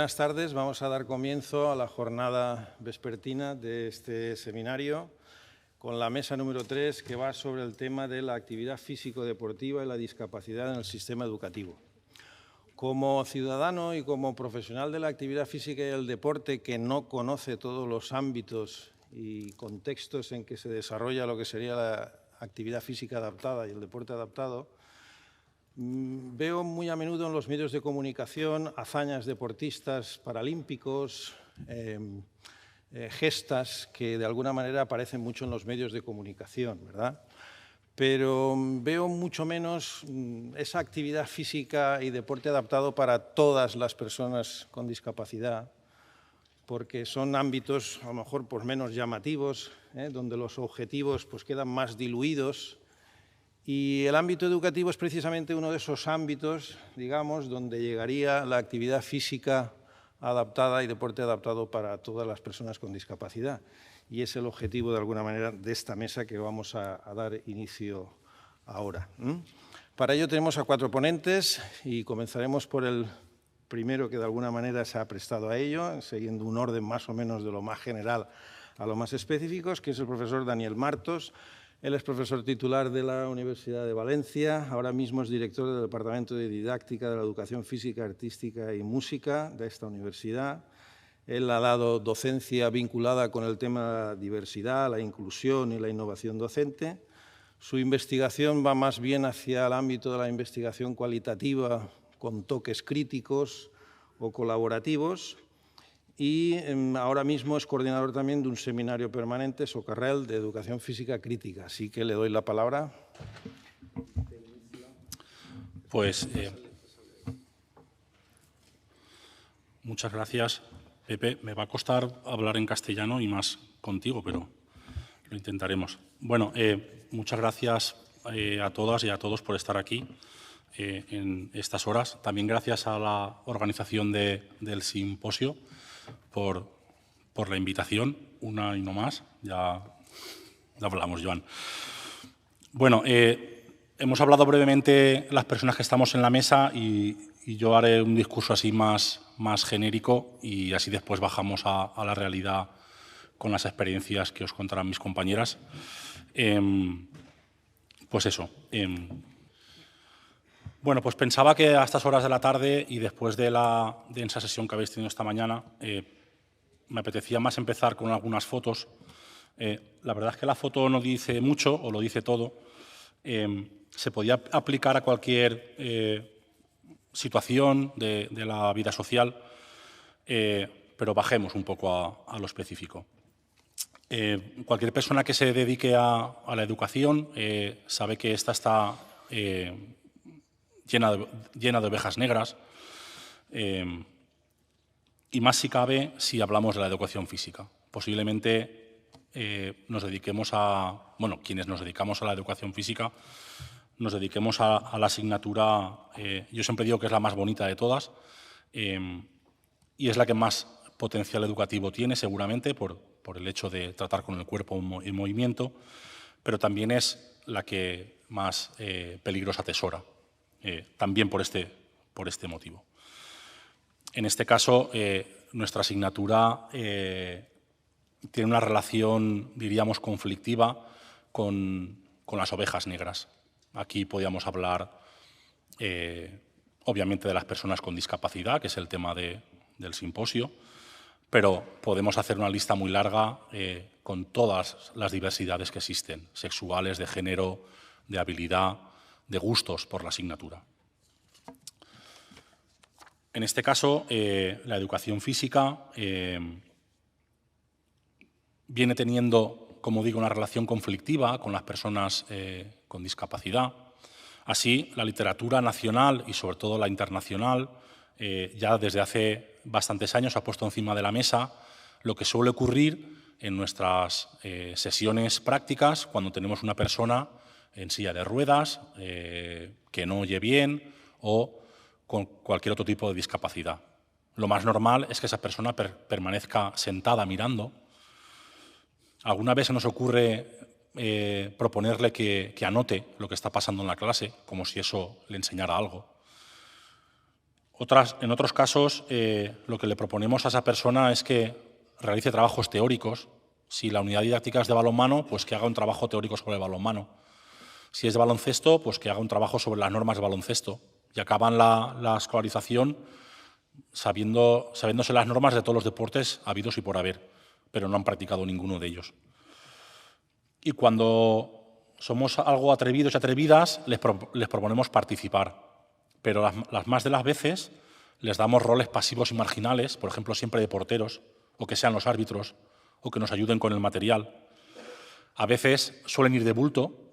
Buenas tardes. Vamos a dar comienzo a la jornada vespertina de este seminario con la mesa número 3, que va sobre el tema de la actividad físico-deportiva y la discapacidad en el sistema educativo. Como ciudadano y como profesional de la actividad física y el deporte que no conoce todos los ámbitos y contextos en que se desarrolla lo que sería la actividad física adaptada y el deporte adaptado, veo muy a menudo en los medios de comunicación hazañas deportistas paralímpicos, gestas que de alguna manera aparecen mucho en los medios de comunicación, ¿verdad? Pero veo mucho menos esa actividad física y deporte adaptado para todas las personas con discapacidad, porque son ámbitos a lo mejor pues, menos llamativos, donde los objetivos pues, quedan más diluidos. Y el ámbito educativo es precisamente uno de esos ámbitos, digamos, donde llegaría la actividad física adaptada y deporte adaptado para todas las personas con discapacidad. Y es el objetivo, de alguna manera, de esta mesa que vamos a dar inicio ahora. Para ello tenemos a 4 ponentes y comenzaremos por el primero que de alguna manera se ha prestado a ello, siguiendo un orden más o menos de lo más general a lo más específico, que es el profesor Daniel Martos. Él es profesor titular de la Universidad de Valencia, ahora mismo es director del Departamento de Didáctica de la Educación Física, Artística y Música de esta universidad. Él ha dado docencia vinculada con el tema diversidad, la inclusión y la innovación docente. Su investigación va más bien hacia el ámbito de la investigación cualitativa con toques críticos o colaborativos. Y ahora mismo es coordinador también de un seminario permanente, Socarrel, de Educación Física Crítica. Así que le doy la palabra. Pues muchas gracias, Pepe. Me va a costar hablar en castellano y más contigo, pero lo intentaremos. Bueno, muchas gracias a todas y a todos por estar aquí en estas horas. También gracias a la organización del simposio por la invitación, una y no más. Ya hablamos, Joan. Bueno, hemos hablado brevemente las personas que estamos en la mesa y yo haré un discurso así más genérico y así después bajamos a la realidad con las experiencias que os contarán mis compañeras. Pues eso. Bueno, pues pensaba que a estas horas de la tarde y después de esa sesión que habéis tenido esta mañana, me apetecía más empezar con algunas fotos. La verdad es que la foto no dice mucho o lo dice todo. Se podía aplicar a cualquier situación de la vida social, pero bajemos un poco a lo específico. Cualquier persona que se dedique a la educación sabe que esta está llena de ovejas negras, y más si cabe si hablamos de la educación física. Posiblemente nos dediquemos quienes nos dedicamos a la educación física, nos dediquemos a la asignatura, yo siempre digo que es la más bonita de todas, y es la que más potencial educativo tiene seguramente por el hecho de tratar con el cuerpo en movimiento, pero también es la que más peligros atesora. También por este motivo. En este caso, nuestra asignatura tiene una relación, diríamos, conflictiva con las ovejas negras. Aquí podíamos hablar, obviamente, de las personas con discapacidad, que es el tema del simposio, pero podemos hacer una lista muy larga con todas las diversidades que existen, sexuales, de género, de habilidad, de gustos por la asignatura. En este caso, la educación física viene teniendo, como digo, una relación conflictiva con las personas con discapacidad. Así, la literatura nacional y sobre todo la internacional ya desde hace bastantes años ha puesto encima de la mesa lo que suele ocurrir en nuestras sesiones prácticas cuando tenemos una persona en silla de ruedas, que no oye bien o con cualquier otro tipo de discapacidad. Lo más normal es que esa persona permanezca sentada mirando. Alguna vez se nos ocurre proponerle que anote lo que está pasando en la clase, como si eso le enseñara algo. En otros casos, lo que le proponemos a esa persona es que realice trabajos teóricos. Si la unidad didáctica es de balonmano, pues que haga un trabajo teórico sobre el balonmano. Si es de baloncesto, pues que haga un trabajo sobre las normas de baloncesto. Y acaban la escolarización sabiéndose las normas de todos los deportes habidos y por haber, pero no han practicado ninguno de ellos. Y cuando somos algo atrevidos y atrevidas, les proponemos participar, pero las más de las veces les damos roles pasivos y marginales, por ejemplo, siempre de porteros, o que sean los árbitros, o que nos ayuden con el material. A veces suelen ir de bulto,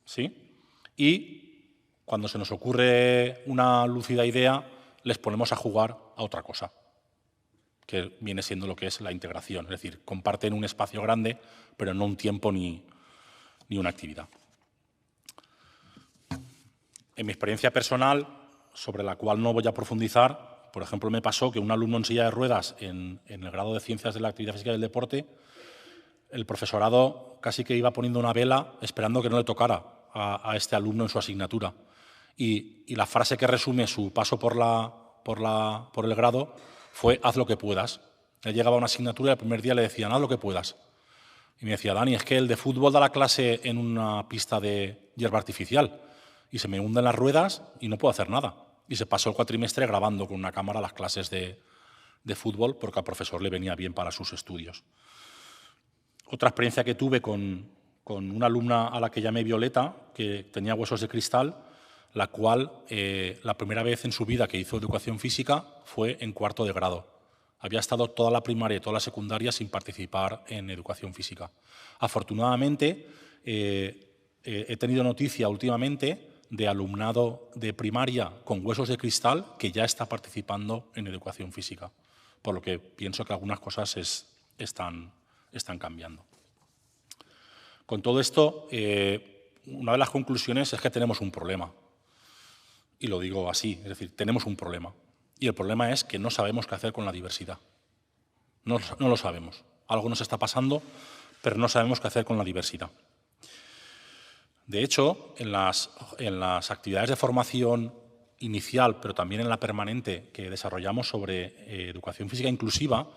¿sí? Y cuando se nos ocurre una lúcida idea, les ponemos a jugar a otra cosa, que viene siendo lo que es la integración. Es decir, comparten un espacio grande, pero no un tiempo ni una actividad. En mi experiencia personal, sobre la cual no voy a profundizar, por ejemplo, me pasó que un alumno en silla de ruedas en el grado de Ciencias de la Actividad Física y del Deporte, el profesorado casi que iba poniendo una vela esperando que no le tocara a este alumno en su asignatura. Y la frase que resume su paso por el grado fue «haz lo que puedas». Él llegaba a una asignatura y el primer día le decían «haz lo que puedas». Y me decía «Dani, es que el de fútbol da la clase en una pista de hierba artificial y se me hunden las ruedas y no puedo hacer nada». Y se pasó el cuatrimestre grabando con una cámara las clases de fútbol porque al profesor le venía bien para sus estudios. Otra experiencia que tuve con una alumna a la que llamé Violeta, que tenía huesos de cristal, la cual la primera vez en su vida que hizo educación física fue en cuarto de grado. Había estado toda la primaria y toda la secundaria sin participar en educación física. Afortunadamente, he tenido noticia últimamente de alumnado de primaria con huesos de cristal que ya está participando en educación física, por lo que pienso que algunas cosas están cambiando. Con todo esto, una de las conclusiones es que tenemos un problema. Y lo digo así, es decir, tenemos un problema. Y el problema es que no sabemos qué hacer con la diversidad. No lo sabemos. Algo nos está pasando, pero no sabemos qué hacer con la diversidad. De hecho, en las actividades de formación inicial, pero también en la permanente que desarrollamos sobre educación física inclusiva,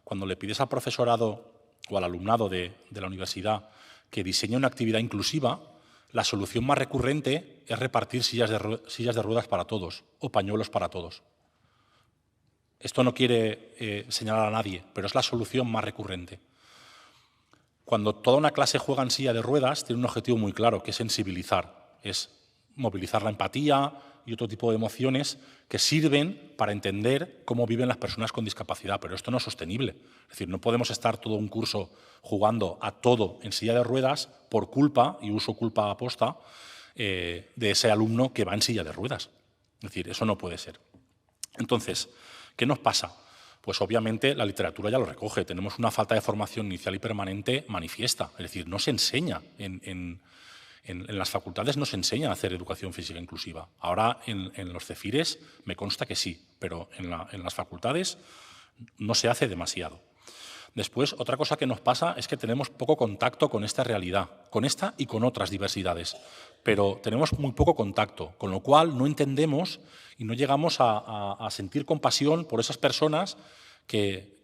cuando le pides al profesorado o al alumnado de la universidad que diseñe una actividad inclusiva, la solución más recurrente es repartir sillas de ruedas para todos o pañuelos para todos. Esto no quiere señalar a nadie, pero es la solución más recurrente. Cuando toda una clase juega en silla de ruedas, tiene un objetivo muy claro, que es sensibilizar, es movilizar la empatía y otro tipo de emociones que sirven para entender cómo viven las personas con discapacidad, pero esto no es sostenible. Es decir, no podemos estar todo un curso jugando a todo en silla de ruedas por culpa, y uso culpa aposta, de ese alumno que va en silla de ruedas. Es decir, eso no puede ser. Entonces, ¿qué nos pasa? Pues obviamente la literatura ya lo recoge. Tenemos una falta de formación inicial y permanente manifiesta. Es decir, no se enseña en las facultades no se enseña a hacer educación física inclusiva. Ahora en los CEFIRES me consta que sí, pero en las facultades no se hace demasiado. Después, otra cosa que nos pasa es que tenemos poco contacto con esta realidad, con esta y con otras diversidades, pero tenemos muy poco contacto, con lo cual no entendemos y no llegamos a sentir compasión por esas personas que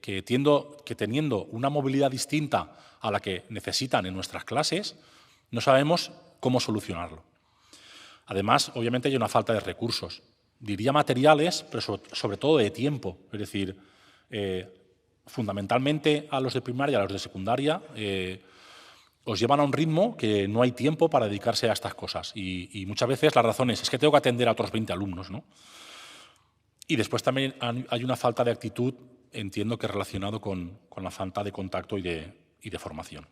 teniendo una movilidad distinta a la que necesitan en nuestras clases, no sabemos cómo solucionarlo. Además, obviamente hay una falta de recursos. Diría materiales, pero sobre todo de tiempo. Es decir, fundamentalmente a los de primaria y a los de secundaria os llevan a un ritmo que no hay tiempo para dedicarse a estas cosas. Y muchas veces la razón es que tengo que atender a otros 20 alumnos, ¿no? Y después también hay una falta de actitud, entiendo que relacionado con la falta de contacto y de formación.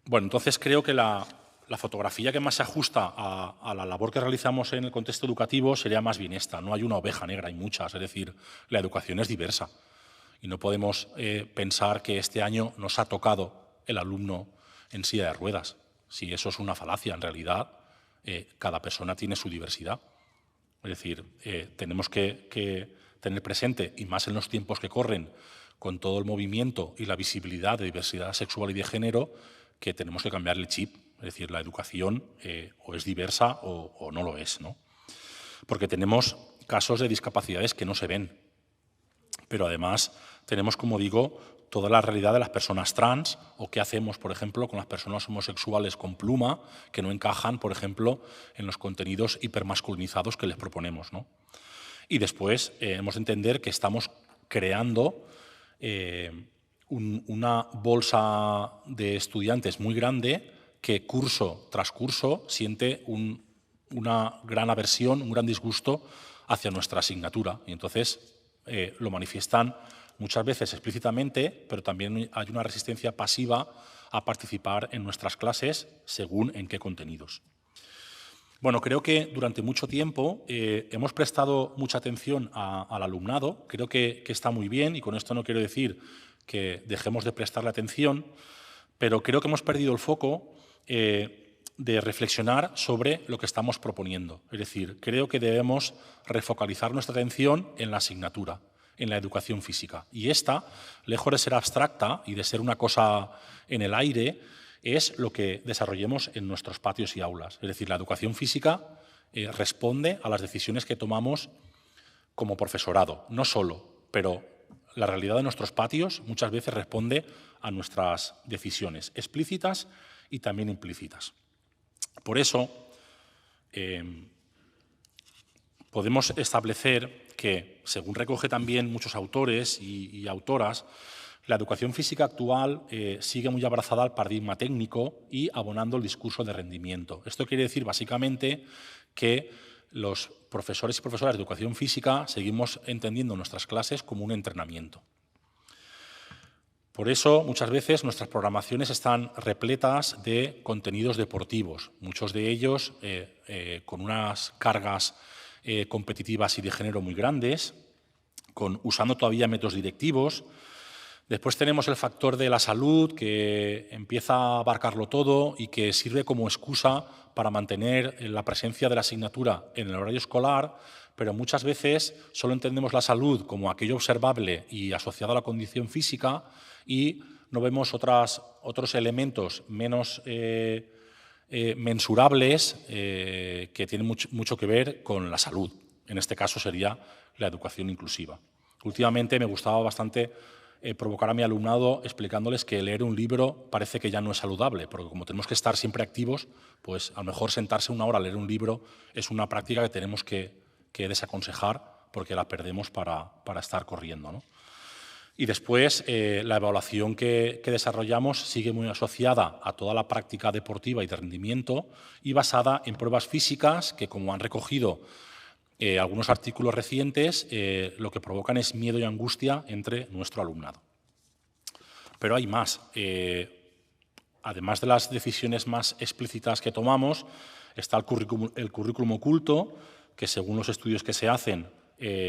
Bueno, entonces creo que la fotografía que más se ajusta a la labor que realizamos en el contexto educativo sería más bien esta. No hay una oveja negra, hay muchas. Es decir, la educación es diversa. Y no podemos pensar que este año nos ha tocado el alumno en silla de ruedas. Si eso es una falacia, en realidad cada persona tiene su diversidad. Es decir, tenemos que tener presente, y más en los tiempos que corren, con todo el movimiento y la visibilidad de diversidad sexual y de género, que tenemos que cambiar el chip. Es decir, la educación o es diversa o no lo es, ¿no? porque tenemos casos de discapacidades que no se ven. Pero además tenemos, como digo, toda la realidad de las personas trans o qué hacemos, por ejemplo, con las personas homosexuales con pluma que no encajan, por ejemplo, en los contenidos hipermasculinizados que les proponemos, ¿no? Y después hemos de entender que estamos creando una bolsa de estudiantes muy grande que curso tras curso siente una gran aversión, un gran disgusto hacia nuestra asignatura. Y entonces lo manifiestan muchas veces explícitamente, pero también hay una resistencia pasiva a participar en nuestras clases según en qué contenidos. Bueno, creo que durante mucho tiempo hemos prestado mucha atención al alumnado. Creo que está muy bien, y con esto no quiero decir que dejemos de prestarle atención, pero creo que hemos perdido el foco de reflexionar sobre lo que estamos proponiendo. Es decir, creo que debemos refocalizar nuestra atención en la asignatura, en la educación física. Y esta, lejos de ser abstracta y de ser una cosa en el aire, es lo que desarrollemos en nuestros patios y aulas. Es decir, la educación física responde a las decisiones que tomamos como profesorado, no solo, pero la realidad de nuestros patios muchas veces responde a nuestras decisiones explícitas y también implícitas. Por eso, podemos establecer que, según recoge también muchos autores y autoras, la educación física actual sigue muy abrazada al paradigma técnico y abonando el discurso de rendimiento. Esto quiere decir, básicamente, que los profesores y profesoras de educación física seguimos entendiendo nuestras clases como un entrenamiento. Por eso, muchas veces, nuestras programaciones están repletas de contenidos deportivos, muchos de ellos con unas cargas competitivas y de género muy grandes, usando todavía métodos directivos. Después tenemos el factor de la salud, que empieza a abarcarlo todo y que sirve como excusa para mantener la presencia de la asignatura en el horario escolar, pero muchas veces solo entendemos la salud como aquello observable y asociado a la condición física y no vemos otros elementos menos mensurables que tienen mucho que ver con la salud. En este caso sería la educación inclusiva. Últimamente me gustaba bastante provocar a mi alumnado explicándoles que leer un libro parece que ya no es saludable, porque como tenemos que estar siempre activos, pues a lo mejor sentarse una hora a leer un libro es una práctica que tenemos que desaconsejar porque la perdemos para estar corriendo, ¿no? Y después la evaluación que desarrollamos sigue muy asociada a toda la práctica deportiva y de rendimiento y basada en pruebas físicas que, como han recogido algunos artículos recientes, lo que provocan es miedo y angustia entre nuestro alumnado. Pero hay más. Además de las decisiones más explícitas que tomamos, está el currículum oculto, que según los estudios que se hacen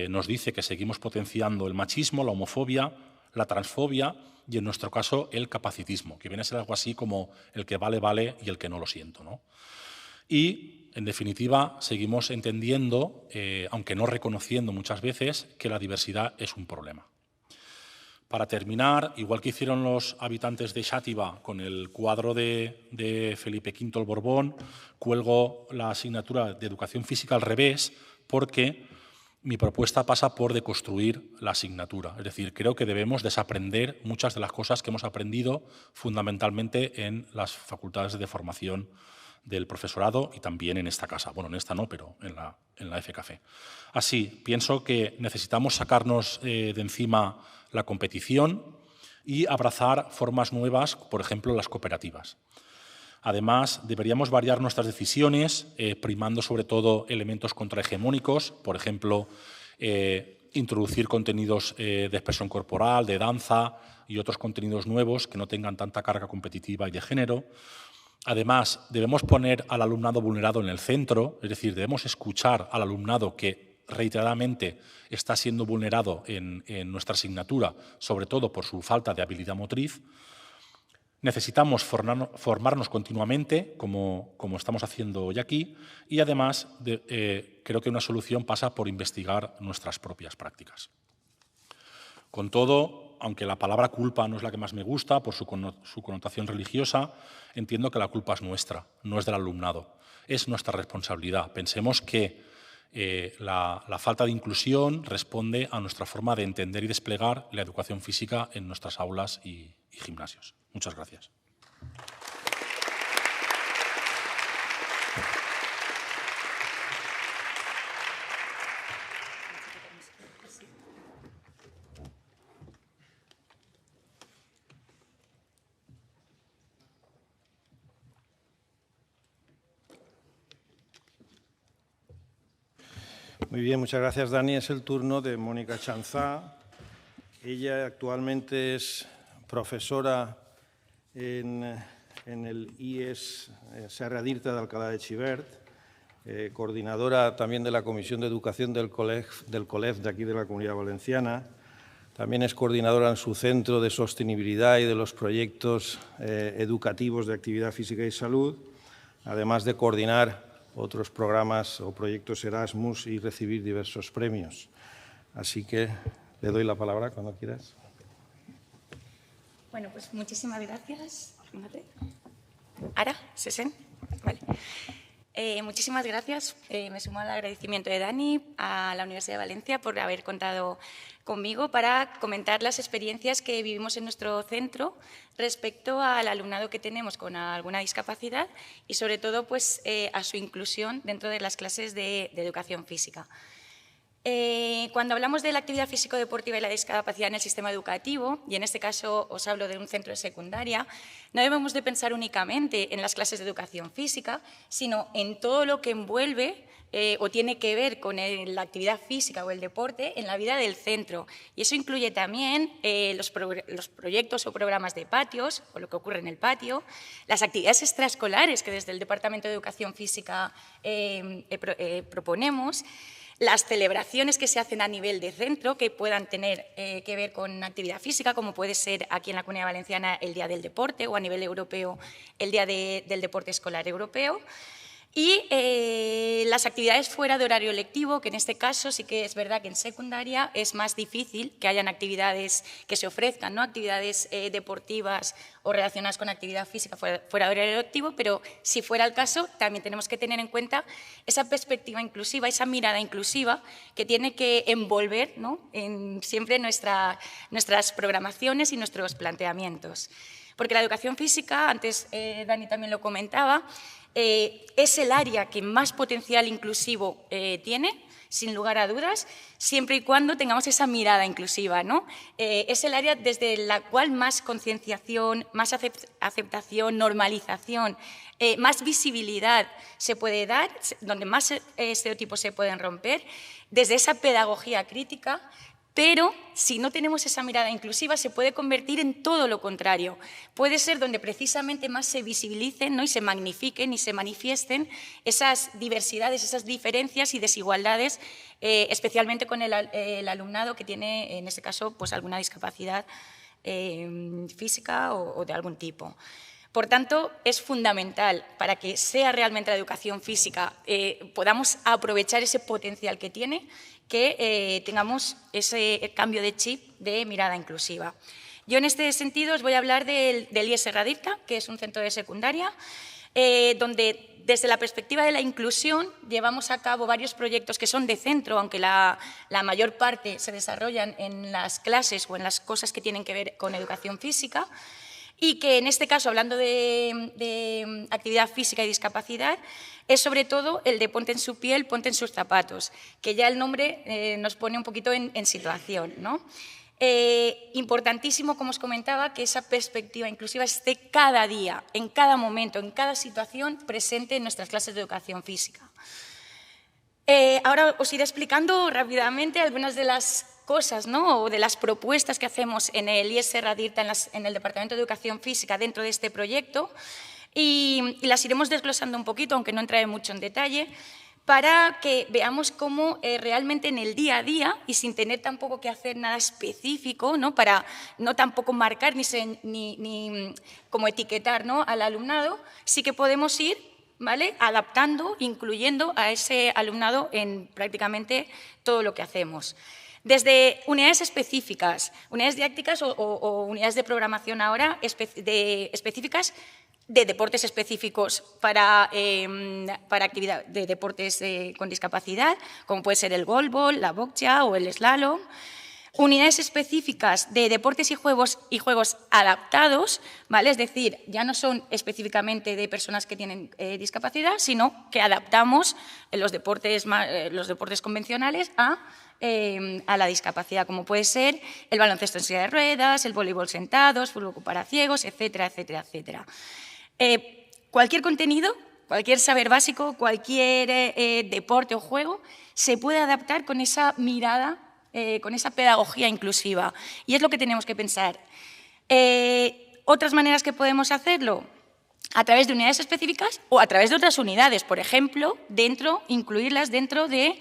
nos dice que seguimos potenciando el machismo, la homofobia, la transfobia y, en nuestro caso, el capacitismo, que viene a ser algo así como el que vale, vale y el que no lo siento, ¿no? Y, en definitiva, seguimos entendiendo, aunque no reconociendo muchas veces, que la diversidad es un problema. Para terminar, igual que hicieron los habitantes de Xàtiva con el cuadro de Felipe V el Borbón, cuelgo la asignatura de Educación Física al revés porque mi propuesta pasa por deconstruir la asignatura. Es decir, creo que debemos desaprender muchas de las cosas que hemos aprendido fundamentalmente en las facultades de formación del profesorado y también en esta casa. Bueno, en esta no, pero en la FKF. Así, pienso que necesitamos sacarnos de encima la competición y abrazar formas nuevas, por ejemplo, las cooperativas. Además, deberíamos variar nuestras decisiones, primando sobre todo elementos contrahegemónicos, por ejemplo, introducir contenidos de expresión corporal, de danza y otros contenidos nuevos que no tengan tanta carga competitiva y de género. Además, debemos poner al alumnado vulnerado en el centro, es decir, debemos escuchar al alumnado que reiteradamente está siendo vulnerado en nuestra asignatura, sobre todo por su falta de habilidad motriz. Necesitamos formarnos continuamente, como estamos haciendo hoy aquí, y además creo que una solución pasa por investigar nuestras propias prácticas. Con todo, aunque la palabra culpa no es la que más me gusta por su connotación religiosa, entiendo que la culpa es nuestra, no es del alumnado. Es nuestra responsabilidad. Pensemos que la falta de inclusión responde a nuestra forma de entender y desplegar la educación física en nuestras aulas y gimnasios. Muchas gracias. Muy bien, muchas gracias, Dani. Es el turno de Mónica Chanzá. Ella actualmente es profesora en el IES Serra d'Irta de Alcalá de Xivert, coordinadora también de la Comisión de Educación del COLEF de aquí de la Comunidad Valenciana. También es coordinadora en su centro de sostenibilidad y de los proyectos educativos de actividad física y salud, además de coordinar otros programas o proyectos Erasmus y recibir diversos premios. Así que le doy la palabra cuando quieras. Bueno, pues muchísimas gracias. ¿Ahora? ¿Se ven? Vale. Muchísimas gracias. Me sumo al agradecimiento de Dani, a la Universidad de Valencia, por haber contado conmigo para comentar las experiencias que vivimos en nuestro centro respecto al alumnado que tenemos con alguna discapacidad y, sobre todo, pues, a su inclusión dentro de las clases de educación física. Cuando hablamos de la actividad físico-deportiva y la discapacidad en el sistema educativo, y en este caso os hablo de un centro de secundaria, no debemos de pensar únicamente en las clases de educación física, sino en todo lo que envuelve o tiene que ver con la actividad física o el deporte en la vida del centro. Y eso incluye también los proyectos o programas de patios, o lo que ocurre en el patio, las actividades extraescolares que desde el Departamento de Educación Física proponemos, las celebraciones que se hacen a nivel de centro que puedan tener que ver con actividad física, como puede ser aquí en la Comunidad Valenciana el Día del Deporte o a nivel europeo el Día del Deporte Escolar Europeo. Y las actividades fuera de horario lectivo, que en este caso sí que es verdad que en secundaria es más difícil que hayan actividades que se ofrezcan, ¿no? Actividades deportivas o relacionadas con actividad física fuera de horario lectivo, pero si fuera el caso también tenemos que tener en cuenta esa perspectiva inclusiva, esa mirada inclusiva que tiene que envolver, ¿no? Siempre nuestras programaciones y nuestros planteamientos. Porque la educación física, antes Dani también lo comentaba, es el área que más potencial inclusivo tiene, sin lugar a dudas, siempre y cuando tengamos esa mirada inclusiva, ¿no? Es el área desde la cual más concienciación, más aceptación, normalización, más visibilidad se puede dar, donde más estereotipos se pueden romper, desde esa pedagogía crítica. Pero si no tenemos esa mirada inclusiva se puede convertir en todo lo contrario. Puede ser donde precisamente más se visibilicen, ¿no? Y se magnifiquen y se manifiesten esas diversidades, esas diferencias y desigualdades, especialmente con el alumnado que tiene, en este caso, pues alguna discapacidad física o de algún tipo. Por tanto, es fundamental para que sea realmente la educación física, podamos aprovechar ese potencial que tiene, que tengamos ese cambio de chip de mirada inclusiva. Yo en este sentido os voy a hablar del IES Serra d'Irta, que es un centro de secundaria, donde desde la perspectiva de la inclusión llevamos a cabo varios proyectos que son de centro, aunque la mayor parte se desarrollan en las clases o en las cosas que tienen que ver con educación física, y que en este caso, hablando de actividad física y discapacidad, es sobre todo el de ponte en su piel, ponte en sus zapatos, que ya el nombre nos pone un poquito en situación, ¿no? Importantísimo, como os comentaba, que esa perspectiva inclusiva esté cada día, en cada momento, en cada situación presente en nuestras clases de educación física. Ahora os iré explicando rápidamente algunas de las cosas, ¿no? O de las propuestas que hacemos en el IES Serra d'Irta, en el Departamento de Educación Física, dentro de este proyecto, y las iremos desglosando un poquito, aunque no entraré mucho en detalle, para que veamos cómo realmente en el día a día, y sin tener tampoco que hacer nada específico, ¿no? Para no tampoco marcar ni como etiquetar, ¿no? Al alumnado, sí que podemos ir, ¿vale? Adaptando, incluyendo a ese alumnado en prácticamente todo lo que hacemos. Desde unidades específicas, unidades didácticas o unidades de programación ahora específicas de deportes específicos para actividad de deportes con discapacidad, como puede ser el goalball, la boccia o el slalom. Unidades específicas de deportes y juegos adaptados, ¿vale? Es decir, ya no son específicamente de personas que tienen discapacidad, sino que adaptamos los deportes convencionales a la discapacidad, como puede ser el baloncesto en silla de ruedas, el voleibol sentados, fútbol para ciegos, etcétera, etcétera, etcétera. Cualquier contenido, cualquier saber básico, cualquier deporte o juego se puede adaptar con esa mirada, con esa pedagogía inclusiva. Y es lo que tenemos que pensar. Otras maneras que podemos hacerlo, a través de unidades específicas o a través de otras unidades, por ejemplo, incluirlas dentro de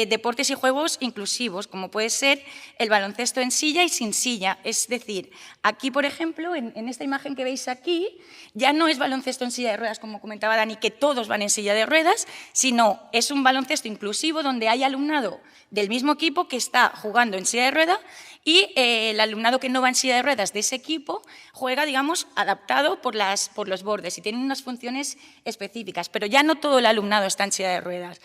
deportes y juegos inclusivos, como puede ser el baloncesto en silla y sin silla. Es decir, aquí, por ejemplo, en esta imagen que veis aquí, ya no es baloncesto en silla de ruedas, como comentaba Dani, que todos van en silla de ruedas, sino es un baloncesto inclusivo donde hay alumnado del mismo equipo que está jugando en silla de ruedas y el alumnado que no va en silla de ruedas de ese equipo juega, digamos, adaptado por los bordes y tiene unas funciones específicas, pero ya no todo el alumnado está en silla de ruedas.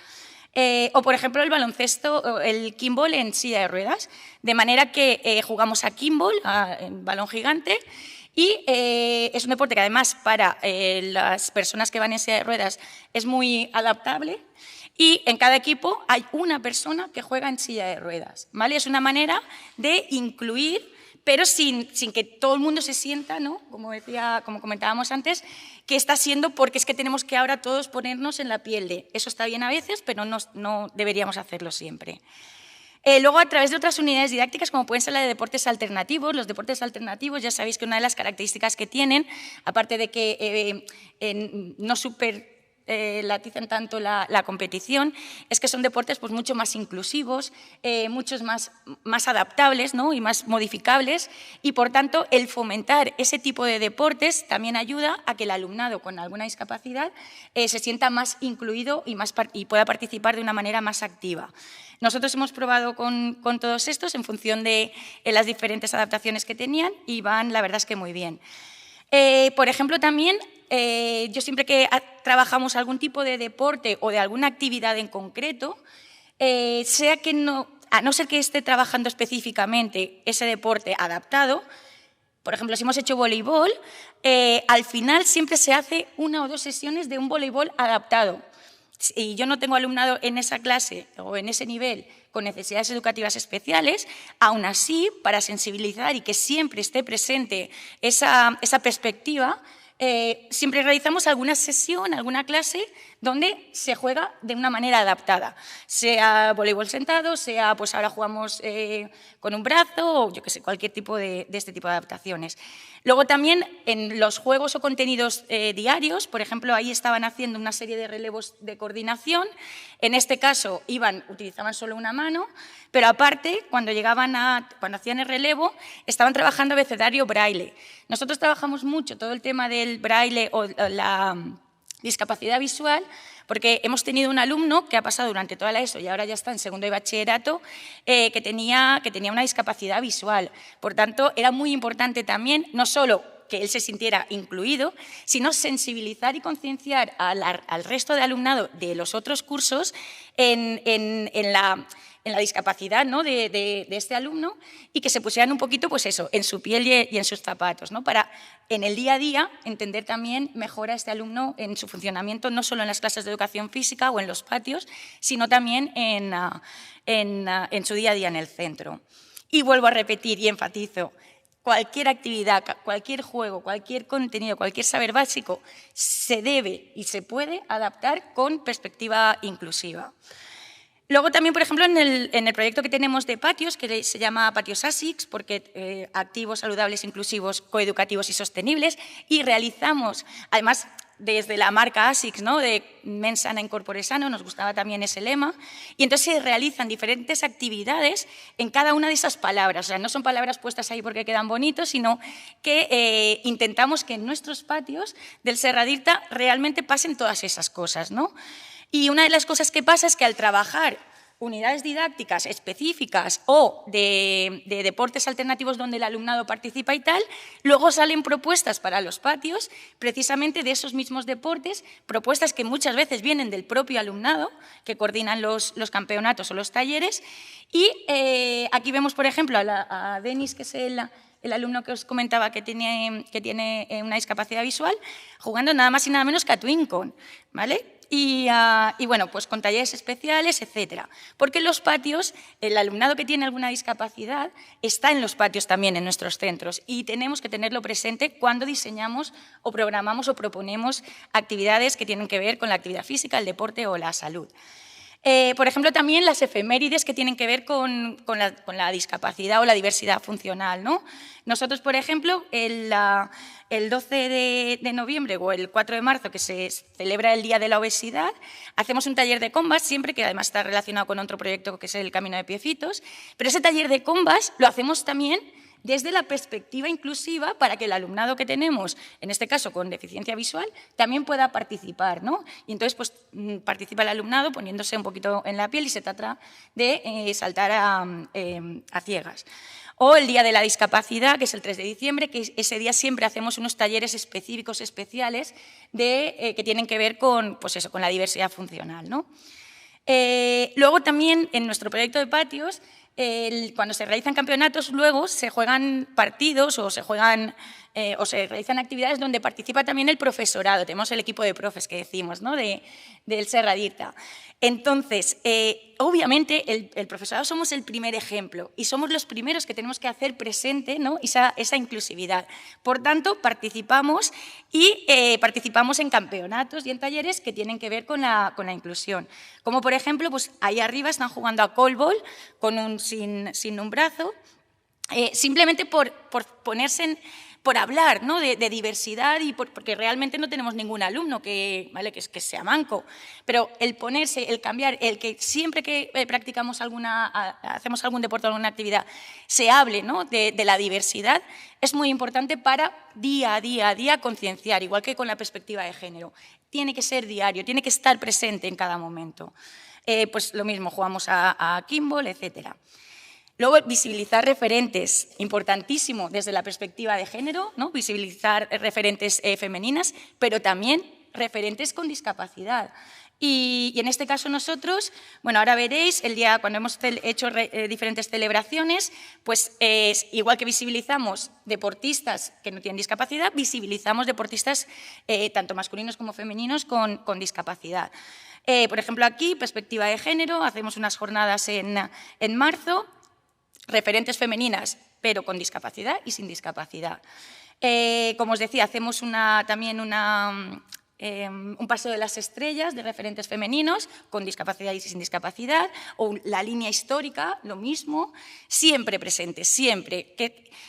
O, por ejemplo, el baloncesto, el kimball en silla de ruedas, de manera que jugamos a kimball, en balón gigante, y es un deporte que además para las personas que van en silla de ruedas es muy adaptable. Y en cada equipo hay una persona que juega en silla de ruedas, ¿vale? Es una manera de incluir, pero sin que todo el mundo se sienta, ¿no? Como comentábamos antes, que está siendo porque es que tenemos que ahora todos ponernos en la piel de. Eso está bien a veces, pero no deberíamos hacerlo siempre. Luego, a través de otras unidades didácticas, como pueden ser la de deportes alternativos, los deportes alternativos, ya sabéis que una de las características que tienen, aparte de que no latizan tanto la competición, es que son deportes pues, mucho más inclusivos, muchos más adaptables, ¿no? Y más modificables, y por tanto el fomentar ese tipo de deportes también ayuda a que el alumnado con alguna discapacidad se sienta más incluido y pueda participar de una manera más activa. Nosotros hemos probado con todos estos en función de las diferentes adaptaciones que tenían y van, la verdad es que muy bien. Por ejemplo, también yo siempre que trabajamos algún tipo de deporte o de alguna actividad en concreto, a no ser que esté trabajando específicamente ese deporte adaptado, por ejemplo, si hemos hecho voleibol, al final siempre se hace 1 o 2 sesiones de un voleibol adaptado. Si yo no tengo alumnado en esa clase o en ese nivel con necesidades educativas especiales, aún así, para sensibilizar y que siempre esté presente esa perspectiva, siempre realizamos alguna sesión, alguna clase donde se juega de una manera adaptada, sea voleibol sentado, sea pues ahora jugamos con un brazo o yo qué sé, cualquier tipo de este tipo de adaptaciones. Luego también en los juegos o contenidos diarios, por ejemplo, ahí estaban haciendo una serie de relevos de coordinación, en este caso utilizaban solo una mano, pero aparte, cuando hacían el relevo, estaban trabajando abecedario braille. Nosotros trabajamos mucho todo el tema del braille o la discapacidad visual, porque hemos tenido un alumno que ha pasado durante toda la ESO y ahora ya está en segundo de bachillerato, que tenía una discapacidad visual. Por tanto, era muy importante también, no solo que él se sintiera incluido, sino sensibilizar y concienciar al resto de alumnado de los otros cursos en la discapacidad, ¿no? de este alumno y que se pusieran un poquito pues eso, en su piel y en sus zapatos, ¿no? Para en el día a día entender también mejor a este alumno en su funcionamiento, no solo en las clases de educación física o en los patios, sino también en su día a día en el centro. Y vuelvo a repetir y enfatizo, cualquier actividad, cualquier juego, cualquier contenido, cualquier saber básico se debe y se puede adaptar con perspectiva inclusiva. Luego también, por ejemplo, en el proyecto que tenemos de patios, que se llama Patios ASICS, porque activos, saludables, inclusivos, coeducativos y sostenibles, y realizamos, además, desde la marca ASICS, ¿no? De Mens Sana in Corpore Sano, nos gustaba también ese lema, y entonces se realizan diferentes actividades en cada una de esas palabras. O sea, no son palabras puestas ahí porque quedan bonitos, sino que intentamos que en nuestros patios del Serra d'Irta realmente pasen todas esas cosas, ¿no? Y una de las cosas que pasa es que al trabajar unidades didácticas específicas o de deportes alternativos donde el alumnado participa y tal, luego salen propuestas para los patios precisamente de esos mismos deportes, propuestas que muchas veces vienen del propio alumnado, que coordinan los campeonatos o los talleres. Y aquí vemos, por ejemplo, a Denis, que es el alumno que os comentaba que tiene una discapacidad visual, jugando nada más y nada menos que a Twincon, ¿vale? Y bueno, pues con talleres especiales, etcétera. Porque en los patios, el alumnado que tiene alguna discapacidad está en los patios también en nuestros centros y tenemos que tenerlo presente cuando diseñamos o programamos o proponemos actividades que tienen que ver con la actividad física, el deporte o la salud. Por ejemplo, también las efemérides que tienen que ver con la discapacidad o la diversidad funcional, ¿no? Nosotros, por ejemplo, el 12 de noviembre o el 4 de marzo, que se celebra el Día de la Obesidad, hacemos un taller de combas, siempre, que además está relacionado con otro proyecto que es el Camino de Piecitos, pero ese taller de combas lo hacemos también desde la perspectiva inclusiva para que el alumnado que tenemos, en este caso con deficiencia visual, también pueda participar, ¿no? Y entonces pues, participa el alumnado poniéndose un poquito en la piel y se trata de saltar a ciegas. O el Día de la Discapacidad, que es el 3 de diciembre, que ese día siempre hacemos unos talleres específicos, especiales, que tienen que ver con, pues eso, con la diversidad funcional, ¿no? Luego también en nuestro proyecto de patios, cuando se realizan campeonatos, luego se juegan partidos o se realizan actividades donde participa también el profesorado. Tenemos el equipo de profes que decimos, ¿no? del Serradita. Entonces, obviamente, el profesorado somos el primer ejemplo y somos los primeros que tenemos que hacer presente, ¿no? esa inclusividad. Por tanto, participamos en campeonatos y en talleres que tienen que ver con la inclusión. Como, por ejemplo, pues ahí arriba están jugando a callball sin un brazo, simplemente por ponerse por hablar, ¿no? de diversidad y porque realmente no tenemos ningún alumno que sea manco. Pero el ponerse, el cambiar, el que siempre que hacemos algún deporte o alguna actividad, se hable, ¿no? de la diversidad, es muy importante para día a día concienciar, igual que con la perspectiva de género. Tiene que ser diario, tiene que estar presente en cada momento. Pues lo mismo, jugamos a kimball, etcétera. Luego, visibilizar referentes, importantísimo desde la perspectiva de género, ¿no? Visibilizar referentes femeninas, pero también referentes con discapacidad. Y en este caso nosotros, bueno, ahora veréis, el día cuando hemos hecho diferentes celebraciones, pues igual que visibilizamos deportistas que no tienen discapacidad, visibilizamos deportistas tanto masculinos como femeninos con discapacidad. Por ejemplo, aquí, perspectiva de género, hacemos unas jornadas en marzo, referentes femeninas, pero con discapacidad y sin discapacidad. Como os decía, hacemos también un paseo de las estrellas de referentes femeninos con discapacidad y sin discapacidad, o la línea histórica, lo mismo, siempre presente, siempre.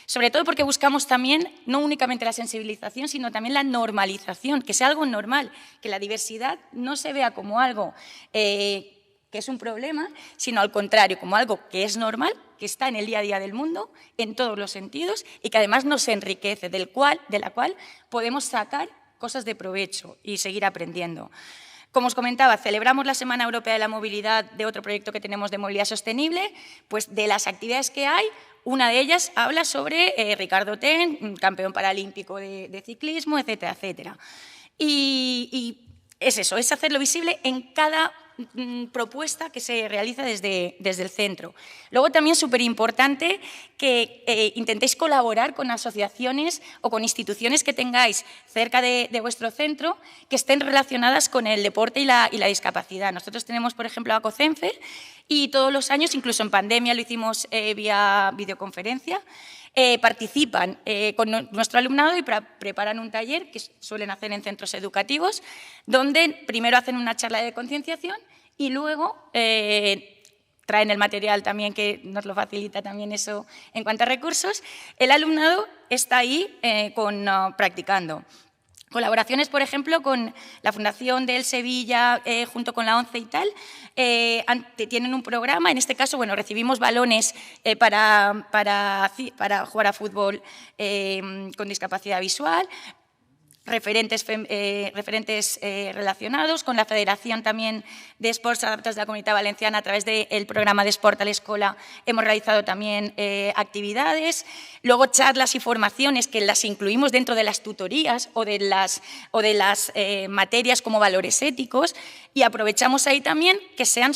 Sobre todo porque buscamos también no únicamente la sensibilización, sino también la normalización, que sea algo normal, que la diversidad no se vea como algo que es un problema, sino al contrario, como algo que es normal, que está en el día a día del mundo, en todos los sentidos, y que además nos enriquece, de la cual podemos sacar cosas de provecho y seguir aprendiendo. Como os comentaba, celebramos la Semana Europea de la Movilidad de otro proyecto que tenemos de movilidad sostenible, pues de las actividades que hay, una de ellas habla sobre Ricardo Ten, campeón paralímpico de ciclismo, etcétera, etcétera. Y es eso, es hacerlo visible en cada propuesta que se realiza desde el centro. Luego también súper importante que intentéis colaborar con asociaciones o con instituciones que tengáis cerca de vuestro centro que estén relacionadas con el deporte y la discapacidad. Nosotros tenemos, por ejemplo, a COCENFE y todos los años, incluso en pandemia lo hicimos vía videoconferencia, participan con nuestro alumnado y preparan un taller que suelen hacer en centros educativos, donde primero hacen una charla de concienciación y luego traen el material también que nos lo facilita también eso en cuanto a recursos. El alumnado está ahí practicando. Colaboraciones, por ejemplo, con la Fundación del Sevilla, junto con la ONCE y tal, tienen un programa, en este caso, bueno, recibimos balones para jugar a fútbol con discapacidad visual. referentes relacionados, con la Federación también de Esports Adaptados de la Comunitat Valenciana. A través del programa de Esport a la Escola hemos realizado también actividades, luego charlas y formaciones que las incluimos dentro de las tutorías o de las materias como valores éticos, y aprovechamos ahí también que sean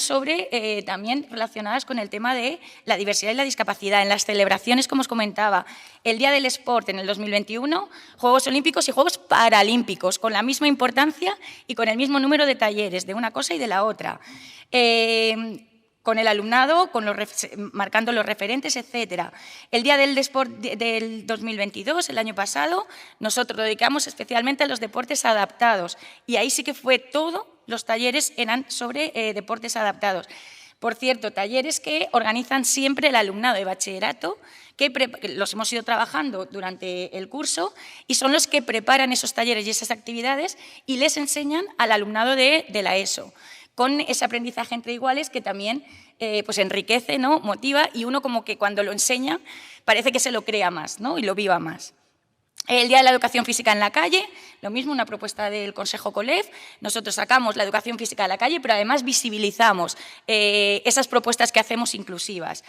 también relacionadas con el tema de la diversidad y la discapacidad. En las celebraciones, como os comentaba, el Día del Sport en el 2021, Juegos Olímpicos y Juegos Paralímpicos, con la misma importancia y con el mismo número de talleres, de una cosa y de la otra. Con el alumnado, marcando los referentes, etcétera. El Día del Sport del 2022, el año pasado, nosotros lo dedicamos especialmente a los deportes adaptados, y ahí sí que fue todo, los talleres eran sobre deportes adaptados. Por cierto, talleres que organizan siempre el alumnado de bachillerato, que los hemos ido trabajando durante el curso, y son los que preparan esos talleres y esas actividades y les enseñan al alumnado de la ESO, con ese aprendizaje entre iguales que también pues enriquece, ¿no?, motiva, y uno como que cuando lo enseña parece que se lo crea más, ¿no?, y lo viva más. El Día de la Educación Física en la Calle, lo mismo, una propuesta del Consejo COLEF. Nosotros sacamos la educación física a la calle, pero además visibilizamos esas propuestas que hacemos inclusivas.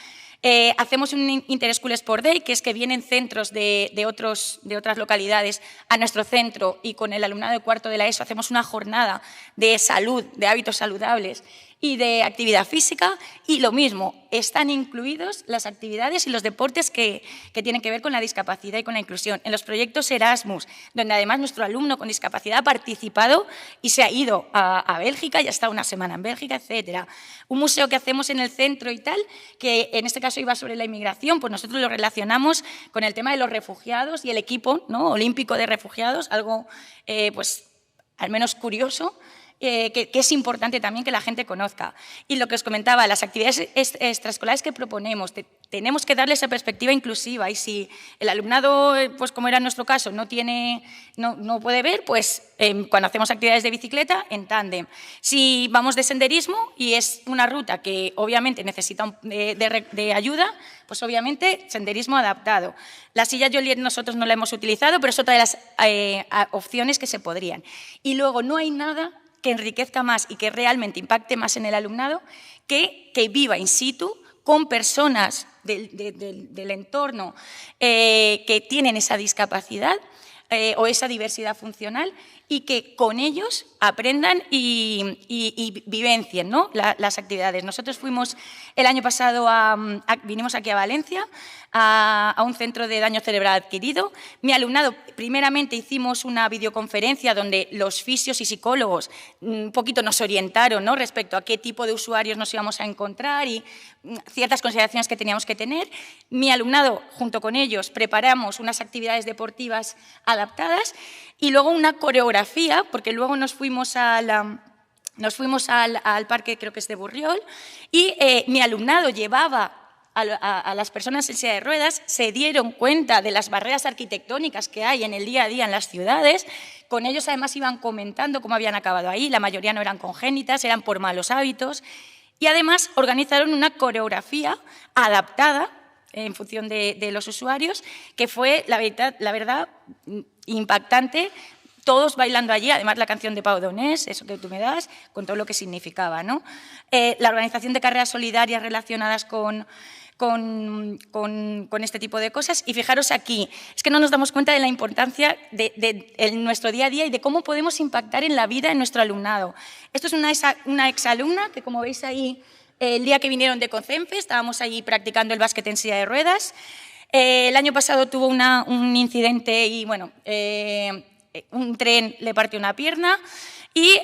Hacemos un Interschool Sport Day, que es que vienen centros de otras localidades a nuestro centro, y con el alumnado de cuarto de la ESO hacemos una jornada de salud, de hábitos saludables y de actividad física, y lo mismo, están incluidos las actividades y los deportes que tienen que ver con la discapacidad y con la inclusión. En los proyectos Erasmus, donde además nuestro alumno con discapacidad ha participado y se ha ido a Bélgica y ha estado una semana en Bélgica, etcétera. Un museo que hacemos en el centro y tal, que en este caso iba sobre la inmigración, pues nosotros lo relacionamos con el tema de los refugiados y el equipo, ¿no?, olímpico de refugiados, algo pues al menos curioso, que es importante también que la gente conozca. Y lo que os comentaba, las actividades extraescolares que proponemos, tenemos que darle esa perspectiva inclusiva, y si el alumnado, pues como era en nuestro caso, no puede ver, pues cuando hacemos actividades de bicicleta, en tándem. Si vamos de senderismo y es una ruta que obviamente necesita de ayuda, pues obviamente senderismo adaptado. La silla Joliet nosotros no la hemos utilizado, pero es otra de las opciones que se podrían. Y luego no hay nada que enriquezca más y que realmente impacte más en el alumnado que viva in situ con personas del entorno que tienen esa discapacidad o esa diversidad funcional, y que con ellos aprendan y vivencien, ¿no?, las actividades. Nosotros fuimos el año pasado, vinimos aquí a Valencia a un centro de daño cerebral adquirido. Mi alumnado, primeramente hicimos una videoconferencia donde los fisios y psicólogos un poquito nos orientaron, ¿no?, respecto a qué tipo de usuarios nos íbamos a encontrar y ciertas consideraciones que teníamos que tener. Mi alumnado, junto con ellos, preparamos unas actividades deportivas adaptadas y luego una coreografía, porque luego nos fuimos al parque, creo que es de Burriol, y mi alumnado llevaba a las personas en silla de ruedas, se dieron cuenta de las barreras arquitectónicas que hay en el día a día en las ciudades. Con ellos además iban comentando cómo habían acabado ahí, la mayoría no eran congénitas, eran por malos hábitos, y además organizaron una coreografía adaptada en función de los usuarios, que fue, la verdad, impactante. Todos bailando allí, además la canción de Pau Donés, Eso que tú me das, con todo lo que significaba, ¿no? La organización de carreras solidarias relacionadas con este tipo de cosas. Y fijaros aquí, es que no nos damos cuenta de la importancia de nuestro día a día y de cómo podemos impactar en la vida de nuestro alumnado. Esto es una exalumna que, como veis ahí, el día que vinieron de CONCENFE, estábamos allí practicando el básquet en silla de ruedas. El año pasado tuvo un incidente y, bueno, un tren le partió una pierna y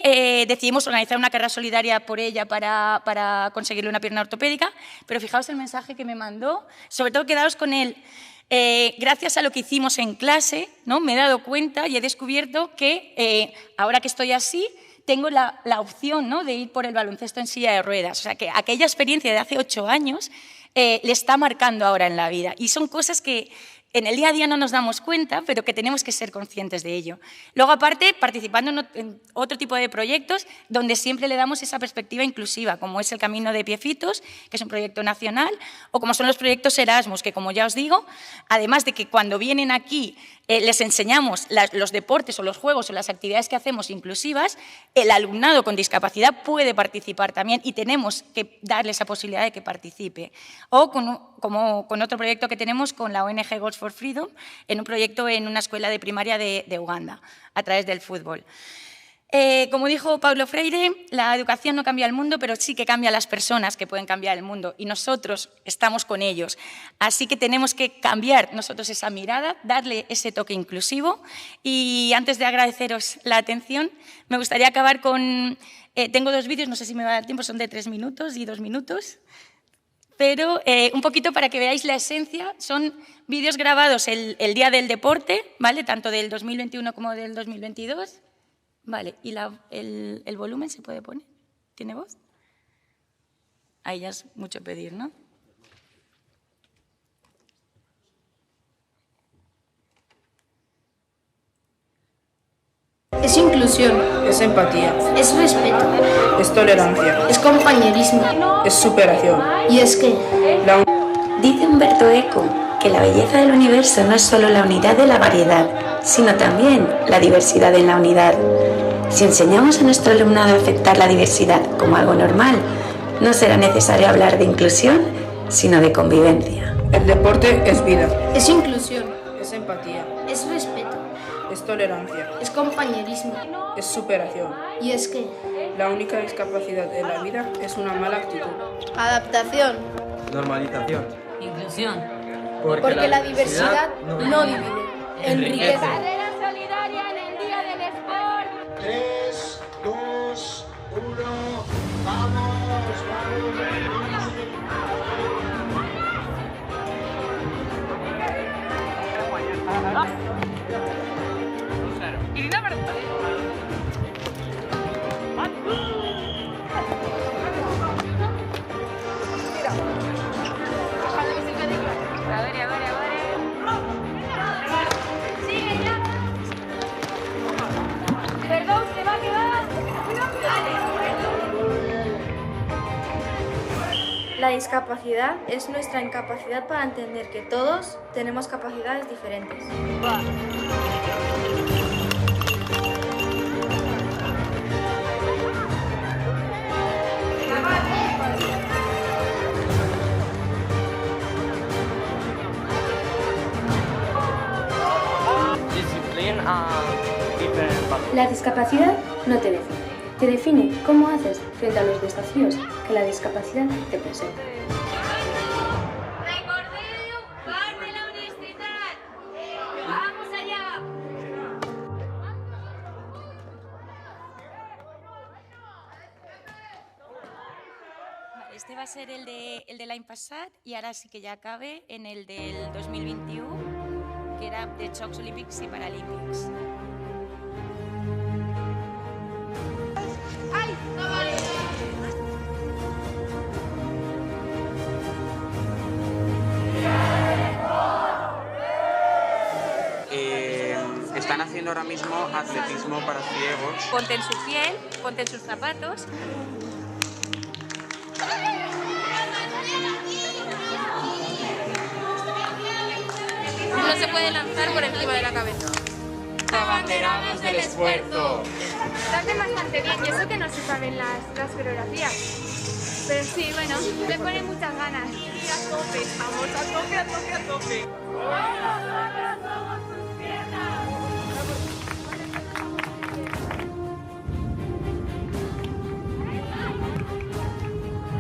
decidimos organizar una carrera solidaria por ella para conseguirle una pierna ortopédica. Pero fijaos el mensaje que me mandó, sobre todo quedaos con él. Gracias a lo que hicimos en clase, ¿no?, me he dado cuenta y he descubierto que ahora que estoy así, tengo la opción, ¿no?, de ir por el baloncesto en silla de ruedas. O sea, que aquella experiencia de hace 8 años le está marcando ahora en la vida. Y son cosas que en el día a día no nos damos cuenta, pero que tenemos que ser conscientes de ello. Luego, aparte, participando en otro tipo de proyectos donde siempre le damos esa perspectiva inclusiva, como es el Camino de Piefitos, que es un proyecto nacional, o como son los proyectos Erasmus, que, como ya os digo, además de que cuando vienen aquí les enseñamos los deportes o los juegos o las actividades que hacemos inclusivas, el alumnado con discapacidad puede participar también y tenemos que darle esa posibilidad de que participe. O como con otro proyecto que tenemos con la ONG Goals for Freedom, en un proyecto en una escuela de primaria de Uganda, a través del fútbol. Como dijo Paulo Freire, la educación no cambia el mundo, pero sí que cambia a las personas que pueden cambiar el mundo, y nosotros estamos con ellos. Así que tenemos que cambiar nosotros esa mirada, darle ese toque inclusivo. Y antes de agradeceros la atención, me gustaría acabar con... tengo 2 vídeos, no sé si me va a dar tiempo, son de 3 minutos y 2 minutos. Pero un poquito para que veáis la esencia, son vídeos grabados el día del deporte, ¿vale? Tanto del 2021 como del 2022. Vale, ¿y el volumen se puede poner? ¿Tiene voz? Ahí ya es mucho pedir, ¿no? Es inclusión. Es empatía. Es respeto. Es tolerancia. Es compañerismo. Es superación. Y es que... Dice Umberto Eco que la belleza del universo no es solo la unidad de la variedad, sino también la diversidad en la unidad. Si enseñamos a nuestro alumnado a aceptar la diversidad como algo normal, no será necesario hablar de inclusión, sino de convivencia. El deporte es vida. Es inclusión. Es empatía. Es respeto. Es tolerancia. Es compañerismo. Es superación. Y es que... La única discapacidad de la vida es una mala actitud. Adaptación. Normalización. Inclusión. Porque la diversidad no divide, enriquece. Carrera solidaria en el Día del Sport. 3, 2, 1, vamos, Perdón, se va a quedar. La discapacidad es nuestra incapacidad para entender que todos tenemos capacidades diferentes. La discapacidad no te define. Te define cómo haces frente a los desafíos que la discapacidad te presenta. Recordeu, part de la honestedat. Vamos allá. Este va a ser el de l'any passat i ara sí que ja acabe en el del 2021, que era de Jocs Olímpics i Paralímpics. ¡Ay! ¡No vale! Están haciendo ahora mismo atletismo para ciegos. Ponte en su piel, ponte en sus zapatos. No se puede lanzar por encima de la cabeza. Abanderados del esfuerzo. Lo hacen bastante bien, y eso que no se saben las coreografías. Pero sí, bueno, le ponen muchas ganas. Y a tope, vamos, a tope, a tope, a tope.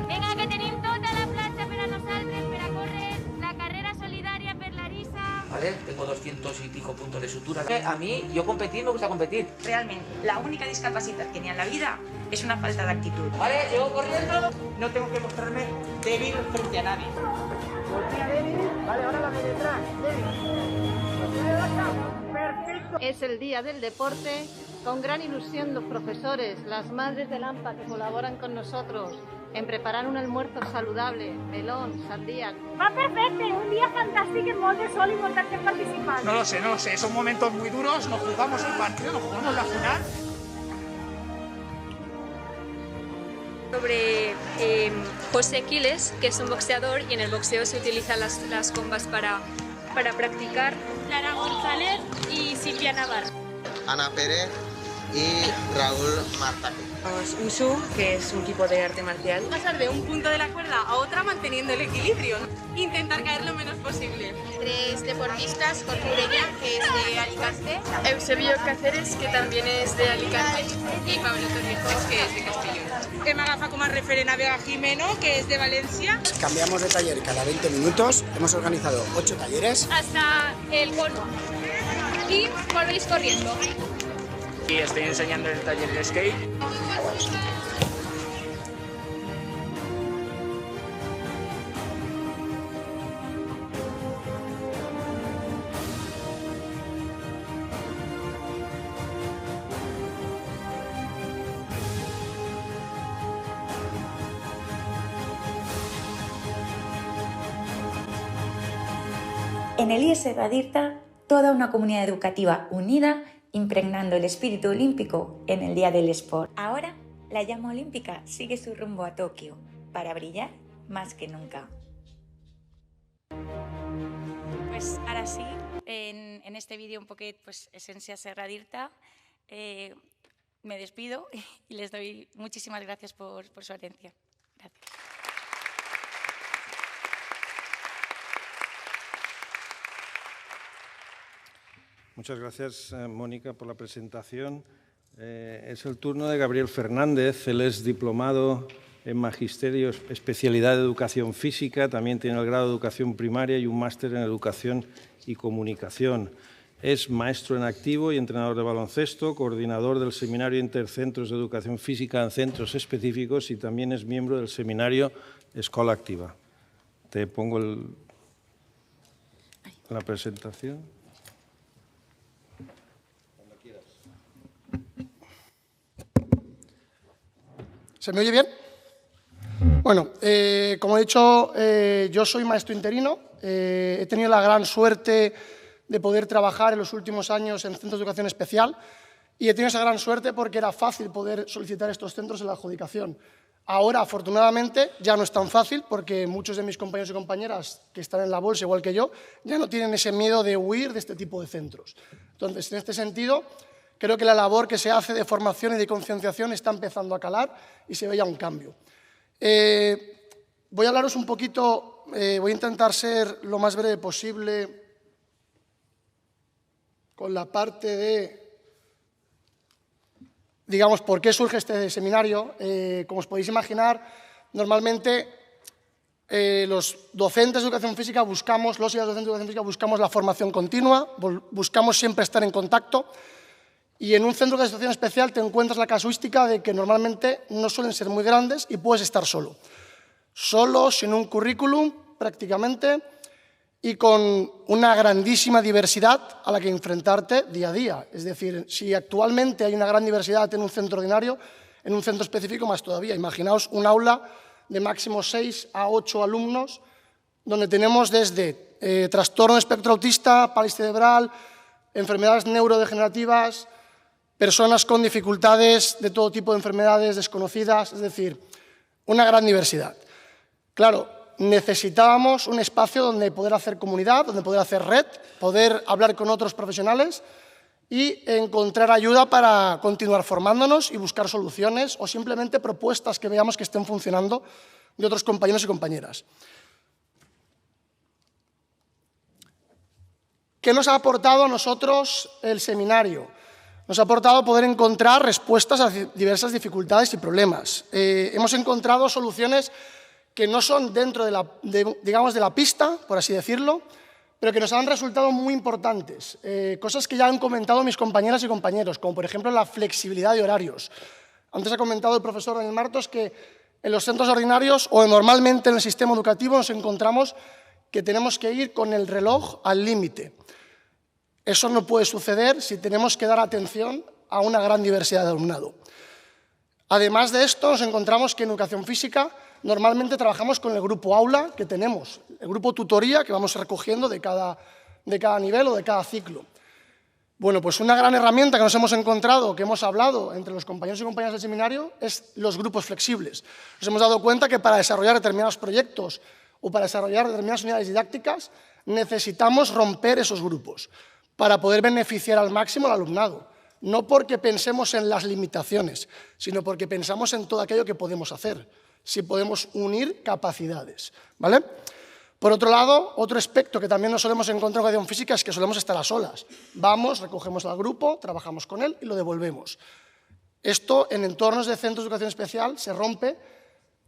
Venga, que tenim tota la platja per a nosaltres per a córrer la carrera solidària per l'Arisa. ¿Vale? Tengo 200 y pico puntos de sutura. A mí, yo competir, me gusta competir. Realmente, la única discapacidad que tenía en la vida es una falta de actitud. Vale, llego corriendo. No tengo que mostrarme débil frente a nadie. Vale, ahora la de detrás. Perfecto. Es el Día del Deporte. Con gran ilusión los profesores, las madres del AMPA que colaboran con nosotros, en preparar un almuerzo saludable, melón, sandía. Va perfecte, un dia fantàstic amb molt de sol i molta gent participant. No lo sé, son momentos muy duros, nos jugamos el partido, nos jugamos la final. Sobre José Aquiles, que es un boxeador, y en el boxeo se utilizan las combas para practicar. Lara González y Silvia Navarro. Ana Pérez y Raúl Martaque. Wushu, que es un tipo de arte marcial. Pasar de un punto de la cuerda a otra manteniendo el equilibrio. Intentar caer lo menos posible. 3 deportistas, Corcureña, que es de Alicante. Eusebio Cáceres, que también es de Alicante. Y Pablo Torrijos, que es de Castellón. Que me agafa como referent a Vega Jimeno, que es de Valencia. Cambiamos de taller cada 20 minutos. Hemos organizado 8 talleres. Hasta el cono. Y volvéis corriendo. Y estoy enseñando el taller de skate. En el IES Radirta, toda una comunidad educativa unida, impregnando el espíritu olímpico en el Día del Sport. Ahora, la llama olímpica sigue su rumbo a Tokio, para brillar más que nunca. Pues ahora sí, en este vídeo un poquet pues, Essència Serra d'Irta, me despido y les doy muchísimas gracias por su atención. Gracias. Muchas gracias, Mónica, por la presentación. Es el turno de Gabriel Fernández. Él es diplomado en Magisterio, especialidad de Educación Física. También tiene el grado de Educación Primaria y un máster en Educación y Comunicación. Es maestro en activo y entrenador de baloncesto, coordinador del Seminario Intercentros de Educación Física en centros específicos y también es miembro del seminario Escola Activa. Te pongo la presentación. ¿Se me oye bien? Bueno, como he dicho, yo soy maestro interino. He tenido la gran suerte de poder trabajar en los últimos años en centros de educación especial y he tenido esa gran suerte porque era fácil poder solicitar estos centros en la adjudicación. Ahora, afortunadamente, ya no es tan fácil porque muchos de mis compañeros y compañeras que están en la bolsa, igual que yo, ya no tienen ese miedo de huir de este tipo de centros. Entonces, en este sentido, creo que la labor que se hace de formación y de concienciación está empezando a calar y se ve ya un cambio. Voy a hablaros un poquito, voy a intentar ser lo más breve posible con la parte de, digamos, por qué surge este seminario. Como os podéis imaginar, normalmente los docentes de educación física buscamos, los y las docentes de educación física buscamos la formación continua, buscamos siempre estar en contacto. Y en un centro de educación especial te encuentras la casuística de que normalmente no suelen ser muy grandes y puedes estar solo. Solo, sin un currículum, prácticamente, y con una grandísima diversidad a la que enfrentarte día a día. Es decir, si actualmente hay una gran diversidad en un centro ordinario, en un centro específico más todavía. Imaginaos un aula de máximo 6 a 8 alumnos, donde tenemos desde trastorno de espectro autista, parálisis cerebral, enfermedades neurodegenerativas, personas con dificultades de todo tipo de enfermedades desconocidas, es decir, una gran diversidad. Claro, necesitábamos un espacio donde poder hacer comunidad, donde poder hacer red, poder hablar con otros profesionales y encontrar ayuda para continuar formándonos y buscar soluciones o simplemente propuestas que veamos que estén funcionando de otros compañeros y compañeras. ¿Qué nos ha aportado a nosotros el seminario? Nos ha aportado poder encontrar respuestas a diversas dificultades y problemas. Hemos encontrado soluciones que no son dentro digamos, de la pista, por así decirlo, pero que nos han resultado muy importantes. Cosas que ya han comentado mis compañeras y compañeros, como por ejemplo la flexibilidad de horarios. Antes ha comentado el profesor Daniel Martos que en los centros ordinarios o normalmente en el sistema educativo nos encontramos que tenemos que ir con el reloj al límite. Eso no puede suceder si tenemos que dar atención a una gran diversidad de alumnado. Además de esto, nos encontramos que en educación física normalmente trabajamos con el grupo aula que tenemos, el grupo tutoría que vamos recogiendo de cada nivel o de cada ciclo. Bueno, pues una gran herramienta que nos hemos encontrado, que hemos hablado entre los compañeros y compañeras del seminario, es los grupos flexibles. Nos hemos dado cuenta que para desarrollar determinados proyectos o para desarrollar determinadas unidades didácticas necesitamos romper esos grupos para poder beneficiar al máximo al alumnado. No porque pensemos en las limitaciones, sino porque pensamos en todo aquello que podemos hacer, si podemos unir capacidades, ¿vale? Por otro lado, otro aspecto que también nos solemos encontrar en educación física es que solemos estar a solas. Vamos, recogemos al grupo, trabajamos con él y lo devolvemos. Esto en entornos de centros de educación especial se rompe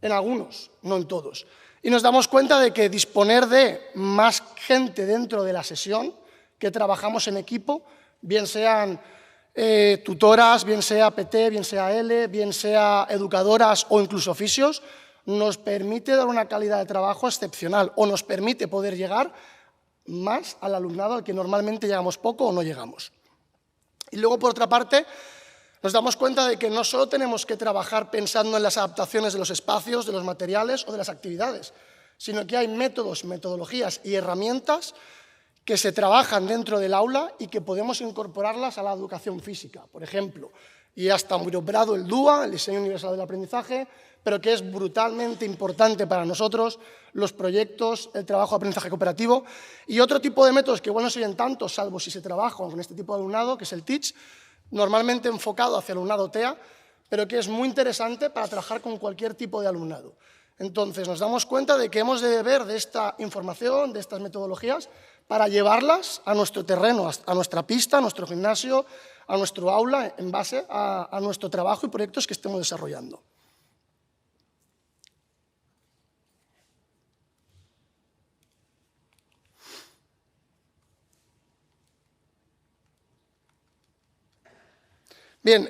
en algunos, no en todos. Y nos damos cuenta de que disponer de más gente dentro de la sesión, que trabajamos en equipo, bien sean tutoras, bien sea PT, bien sea L, bien sea educadoras o incluso fisios, nos permite dar una calidad de trabajo excepcional o nos permite poder llegar más al alumnado al que normalmente llegamos poco o no llegamos. Y luego, por otra parte, nos damos cuenta de que no solo tenemos que trabajar pensando en las adaptaciones de los espacios, de los materiales o de las actividades, sino que hay métodos, metodologías y herramientas que se trabajan dentro del aula y que podemos incorporarlas a la educación física. Por ejemplo, y ya está muy nombrado el DUA, el Diseño Universal del Aprendizaje, pero que es brutalmente importante para nosotros, los proyectos, el trabajo de aprendizaje cooperativo y otro tipo de métodos que igual no sirven tanto, salvo si se trabaja con este tipo de alumnado, que es el TEACH, normalmente enfocado hacia el alumnado TEA, pero que es muy interesante para trabajar con cualquier tipo de alumnado. Entonces, nos damos cuenta de que hemos de beber de esta información, de estas metodologías, para llevarlas a nuestro terreno, a nuestra pista, a nuestro gimnasio, a nuestro aula, en base a nuestro trabajo y proyectos que estemos desarrollando. Bien,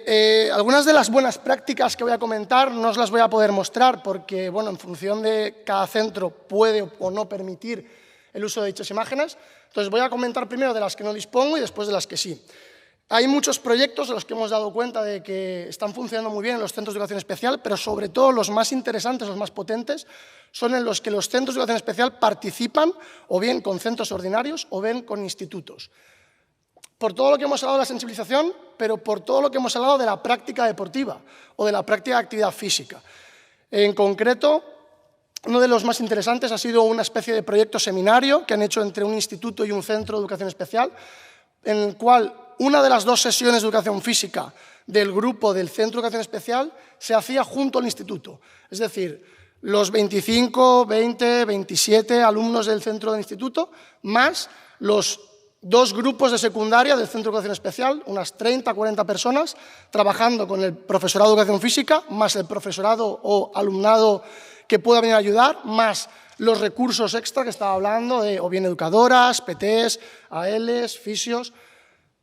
algunas de las buenas prácticas que voy a comentar no os las voy a poder mostrar porque, bueno, en función de cada centro puede o no permitir el uso de dichas imágenes. Entonces, voy a comentar primero de las que no dispongo y después de las que sí. Hay muchos proyectos de los que hemos dado cuenta de que están funcionando muy bien en los centros de educación especial, pero sobre todo los más interesantes, los más potentes, son en los que los centros de educación especial participan o bien con centros ordinarios o bien con institutos. Por todo lo que hemos hablado de la sensibilización, pero por todo lo que hemos hablado de la práctica deportiva o de la práctica de actividad física. En concreto, uno de los más interesantes ha sido una especie de proyecto seminario que han hecho entre un instituto y un centro de educación especial, en el cual una de las dos sesiones de educación física del grupo del centro de educación especial se hacía junto al instituto. Es decir, los 25, 20, 27 alumnos del centro del instituto, más los dos grupos de secundaria del Centro de Educación Especial, unas 30, 40 personas, trabajando con el profesorado de Educación Física, más el profesorado o alumnado que pueda venir a ayudar, más los recursos extra que estaba hablando, de o bien educadoras, PTs, ALs, fisios,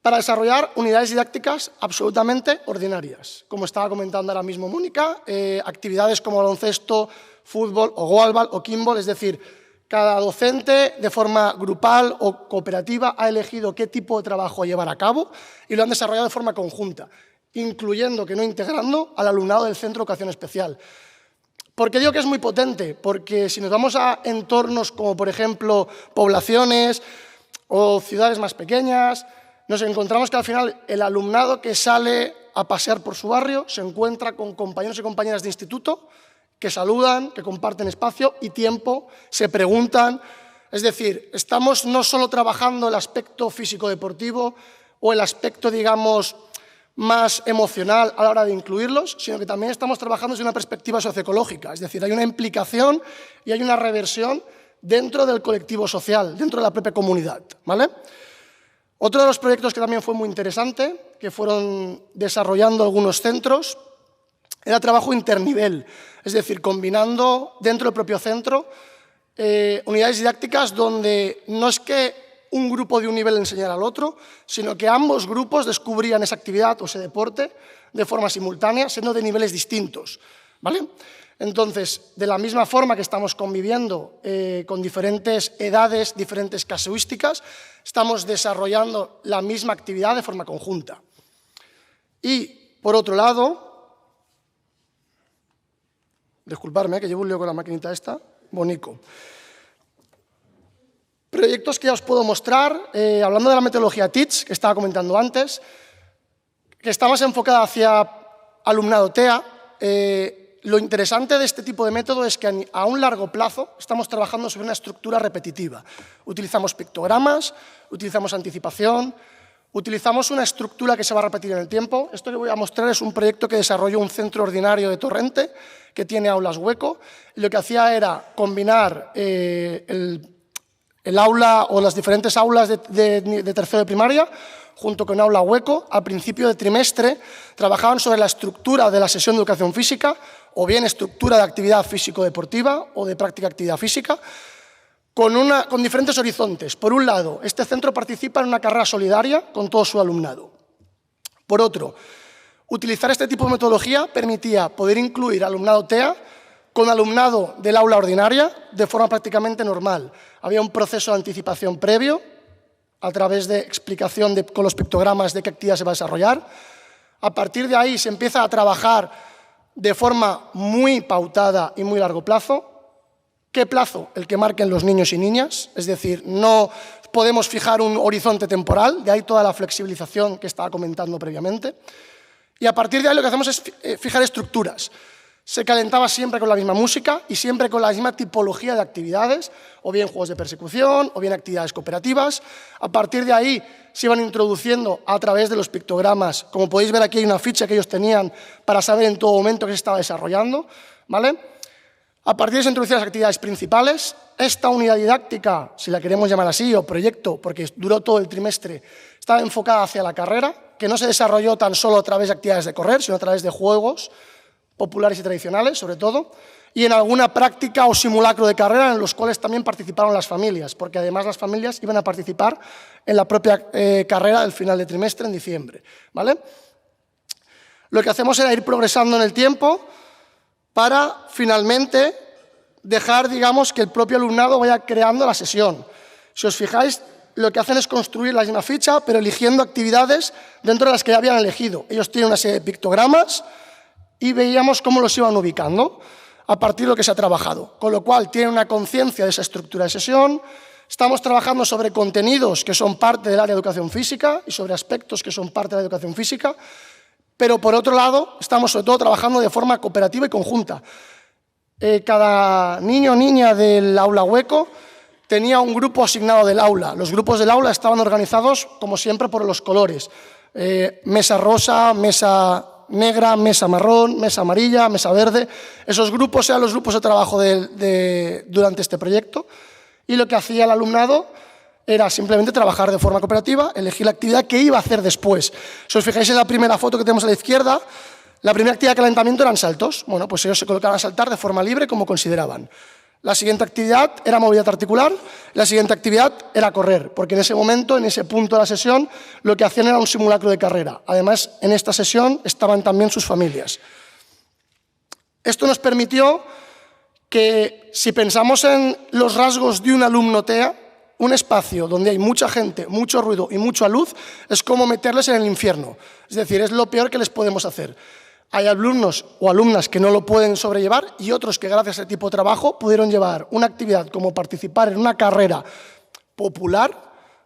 para desarrollar unidades didácticas absolutamente ordinarias. Como estaba comentando ahora mismo Mónica, actividades como baloncesto, fútbol o goalball o kimball, es decir, cada docente, de forma grupal o cooperativa, ha elegido qué tipo de trabajo llevar a cabo y lo han desarrollado de forma conjunta, incluyendo, que no integrando, al alumnado del Centro de Educación Especial. ¿Por qué digo que es muy potente? Porque si nos vamos a entornos como, por ejemplo, poblaciones o ciudades más pequeñas, nos encontramos que al final el alumnado que sale a pasear por su barrio se encuentra con compañeros y compañeras de instituto que saludan, que comparten espacio y tiempo, se preguntan. Es decir, estamos no solo trabajando el aspecto físico-deportivo o el aspecto, digamos, más emocional a la hora de incluirlos, sino que también estamos trabajando desde una perspectiva socioecológica. Es decir, hay una implicación y hay una reversión dentro del colectivo social, dentro de la propia comunidad, ¿vale? Otro de los proyectos que también fue muy interesante, que fueron desarrollando algunos centros, era trabajo internivel, es decir, combinando dentro del propio centro unidades didácticas donde no es que un grupo de un nivel enseñara al otro, sino que ambos grupos descubrían esa actividad o ese deporte de forma simultánea, siendo de niveles distintos, ¿vale? Entonces, de la misma forma que estamos conviviendo con diferentes edades, diferentes casuísticas, estamos desarrollando la misma actividad de forma conjunta. Y, por otro lado, Disculparme, que llevo un lío con la maquinita esta. Bonico. Proyectos que ya os puedo mostrar, hablando de la metodología TEACH, que estaba comentando antes, que está más enfocada hacia alumnado TEA. Lo interesante de este tipo de método es que a un largo plazo estamos trabajando sobre una estructura repetitiva. Utilizamos pictogramas, utilizamos anticipación, utilizamos una estructura que se va a repetir en el tiempo. Esto que voy a mostrar es un proyecto que desarrolló un centro ordinario de Torrente, que tiene aulas hueco. Y lo que hacía era combinar el aula o las diferentes aulas de tercero de primaria junto con aula hueco. Al principio de trimestre trabajaban sobre la estructura de la sesión de educación física o bien estructura de actividad físico-deportiva o de práctica de actividad física con diferentes horizontes. Por un lado, este centro participa en una carrera solidaria con todo su alumnado. Por otro, utilizar este tipo de metodología permitía poder incluir alumnado TEA con alumnado del aula ordinaria de forma prácticamente normal. Había un proceso de anticipación previo a través de explicación con los pictogramas de qué actividad se va a desarrollar. A partir de ahí se empieza a trabajar de forma muy pautada y muy largo plazo. ¿Qué plazo? El que marquen los niños y niñas, es decir, no podemos fijar un horizonte temporal, de ahí toda la flexibilización que estaba comentando previamente. Y a partir de ahí lo que hacemos es fijar estructuras. Se calentaba siempre con la misma música y siempre con la misma tipología de actividades, o bien juegos de persecución, o bien actividades cooperativas. A partir de ahí se iban introduciendo a través de los pictogramas. Como podéis ver, aquí hay una ficha que ellos tenían para saber en todo momento qué se estaba desarrollando, ¿vale? A partir de ahí se introducían las actividades principales. Esta unidad didáctica, si la queremos llamar así, o proyecto, porque duró todo el trimestre, estaba enfocada hacia la carrera, que no se desarrolló tan solo a través de actividades de correr, sino a través de juegos populares y tradicionales, sobre todo, y en alguna práctica o simulacro de carrera en los cuales también participaron las familias, porque además las familias iban a participar en la propia carrera del final de trimestre en diciembre, ¿vale? Lo que hacemos era ir progresando en el tiempo para finalmente dejar, digamos, que el propio alumnado vaya creando la sesión. Si os fijáis, lo que hacen es construir la misma ficha, pero eligiendo actividades dentro de las que ya habían elegido. Ellos tienen una serie de pictogramas y veíamos cómo los iban ubicando a partir de lo que se ha trabajado. Con lo cual, tienen una conciencia de esa estructura de sesión. Estamos trabajando sobre contenidos que son parte del área de educación física y sobre aspectos que son parte de la educación física, pero por otro lado, estamos sobre todo trabajando de forma cooperativa y conjunta. Cada niño o niña del aula hueco tenía un grupo asignado del aula. Los grupos del aula estaban organizados, como siempre, por los colores. Mesa rosa, mesa negra, mesa marrón, mesa amarilla, mesa verde. Esos grupos eran los grupos de trabajo durante este proyecto. Y lo que hacía el alumnado era simplemente trabajar de forma cooperativa, elegir la actividad que iba a hacer después. Si os fijáis en la primera foto que tenemos a la izquierda, la primera actividad de calentamiento eran saltos. Bueno, pues ellos se colocaban a saltar de forma libre como consideraban. La siguiente actividad era movilidad articular, la siguiente actividad era correr, porque en ese momento, en ese punto de la sesión, lo que hacían era un simulacro de carrera. Además, en esta sesión estaban también sus familias. Esto nos permitió que, si pensamos en los rasgos de un alumno TEA, un espacio donde hay mucha gente, mucho ruido y mucha luz, es como meterles en el infierno. Es decir, es lo peor que les podemos hacer. Hay alumnos o alumnas que no lo pueden sobrellevar y otros que gracias a ese tipo de trabajo pudieron llevar una actividad como participar en una carrera popular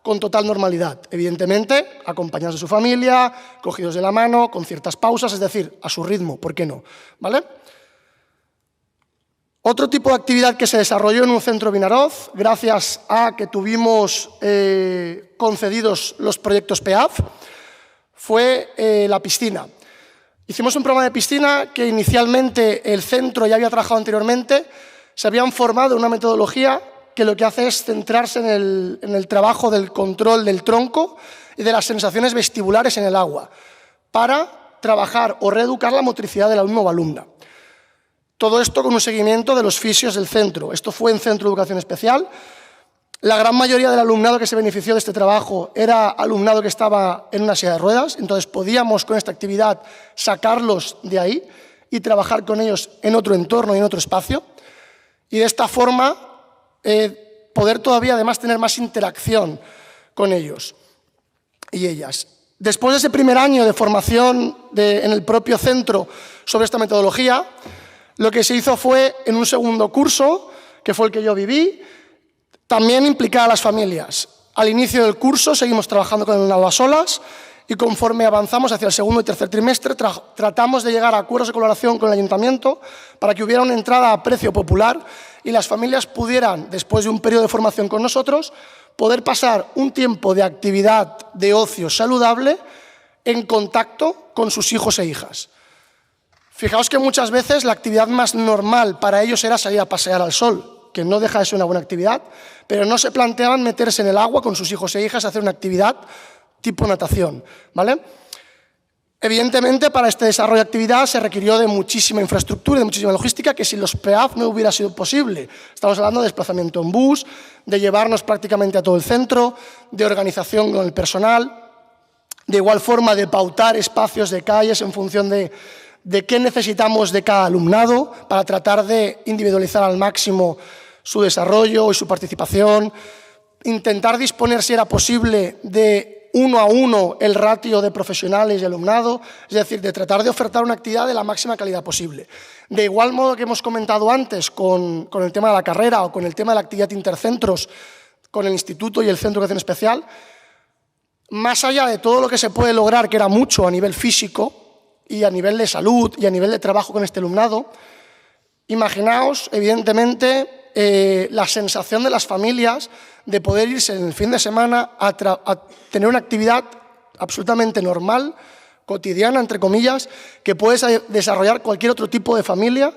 con total normalidad. Evidentemente, acompañados de su familia, cogidos de la mano, con ciertas pausas, es decir, a su ritmo, ¿por qué no? ¿Vale? Otro tipo de actividad que se desarrolló en un centro Vinaroz, gracias a que tuvimos concedidos los proyectos PEAF, fue la piscina. Hicimos un programa de piscina que inicialmente el centro ya había trabajado anteriormente, se habían formado en una metodología que lo que hace es centrarse en el trabajo del control del tronco y de las sensaciones vestibulares en el agua, para trabajar o reeducar la motricidad del alumno o alumna. Todo esto con un seguimiento de los fisios del centro. Esto fue en Centro de Educación Especial. La gran mayoría del alumnado que se benefició de este trabajo era alumnado que estaba en una silla de ruedas, entonces podíamos con esta actividad sacarlos de ahí y trabajar con ellos en otro entorno y en otro espacio. Y de esta forma poder todavía además tener más interacción con ellos y ellas. Después de ese primer año de formación en el propio centro sobre esta metodología, Lo que se hizo fue, en un segundo curso, que fue el que yo viví, también implicar a las familias. Al inicio del curso seguimos trabajando con el alumnado a solas y conforme avanzamos hacia el segundo y tercer trimestre tratamos de llegar a acuerdos de colaboración con el ayuntamiento para que hubiera una entrada a precio popular y las familias pudieran, después de un periodo de formación con nosotros, poder pasar un tiempo de actividad de ocio saludable en contacto con sus hijos e hijas. Fijaos que muchas veces la actividad más normal para ellos era salir a pasear al sol, que no deja de ser una buena actividad, pero no se planteaban meterse en el agua con sus hijos e hijas a hacer una actividad tipo natación, ¿vale? Evidentemente, para este desarrollo de actividad se requirió de muchísima infraestructura, de muchísima logística, que sin los PEAF no hubiera sido posible. Estamos hablando de desplazamiento en bus, de llevarnos prácticamente a todo el centro, de organización con el personal, de igual forma de pautar espacios de calles en función de qué necesitamos de cada alumnado para tratar de individualizar al máximo su desarrollo y su participación, intentar disponer, si era posible, de 1 a 1 el ratio de profesionales y alumnado, es decir, de tratar de ofertar una actividad de la máxima calidad posible. De igual modo que hemos comentado antes con el tema de la carrera o con el tema de la actividad intercentros, con el instituto y el centro de educación especial, más allá de todo lo que se puede lograr, que era mucho a nivel físico y a nivel de salud y a nivel de trabajo con este alumnado, imaginaos, evidentemente, la sensación de las familias de poder irse en el fin de semana a tener una actividad absolutamente normal, cotidiana, entre comillas, que puedes desarrollar cualquier otro tipo de familia,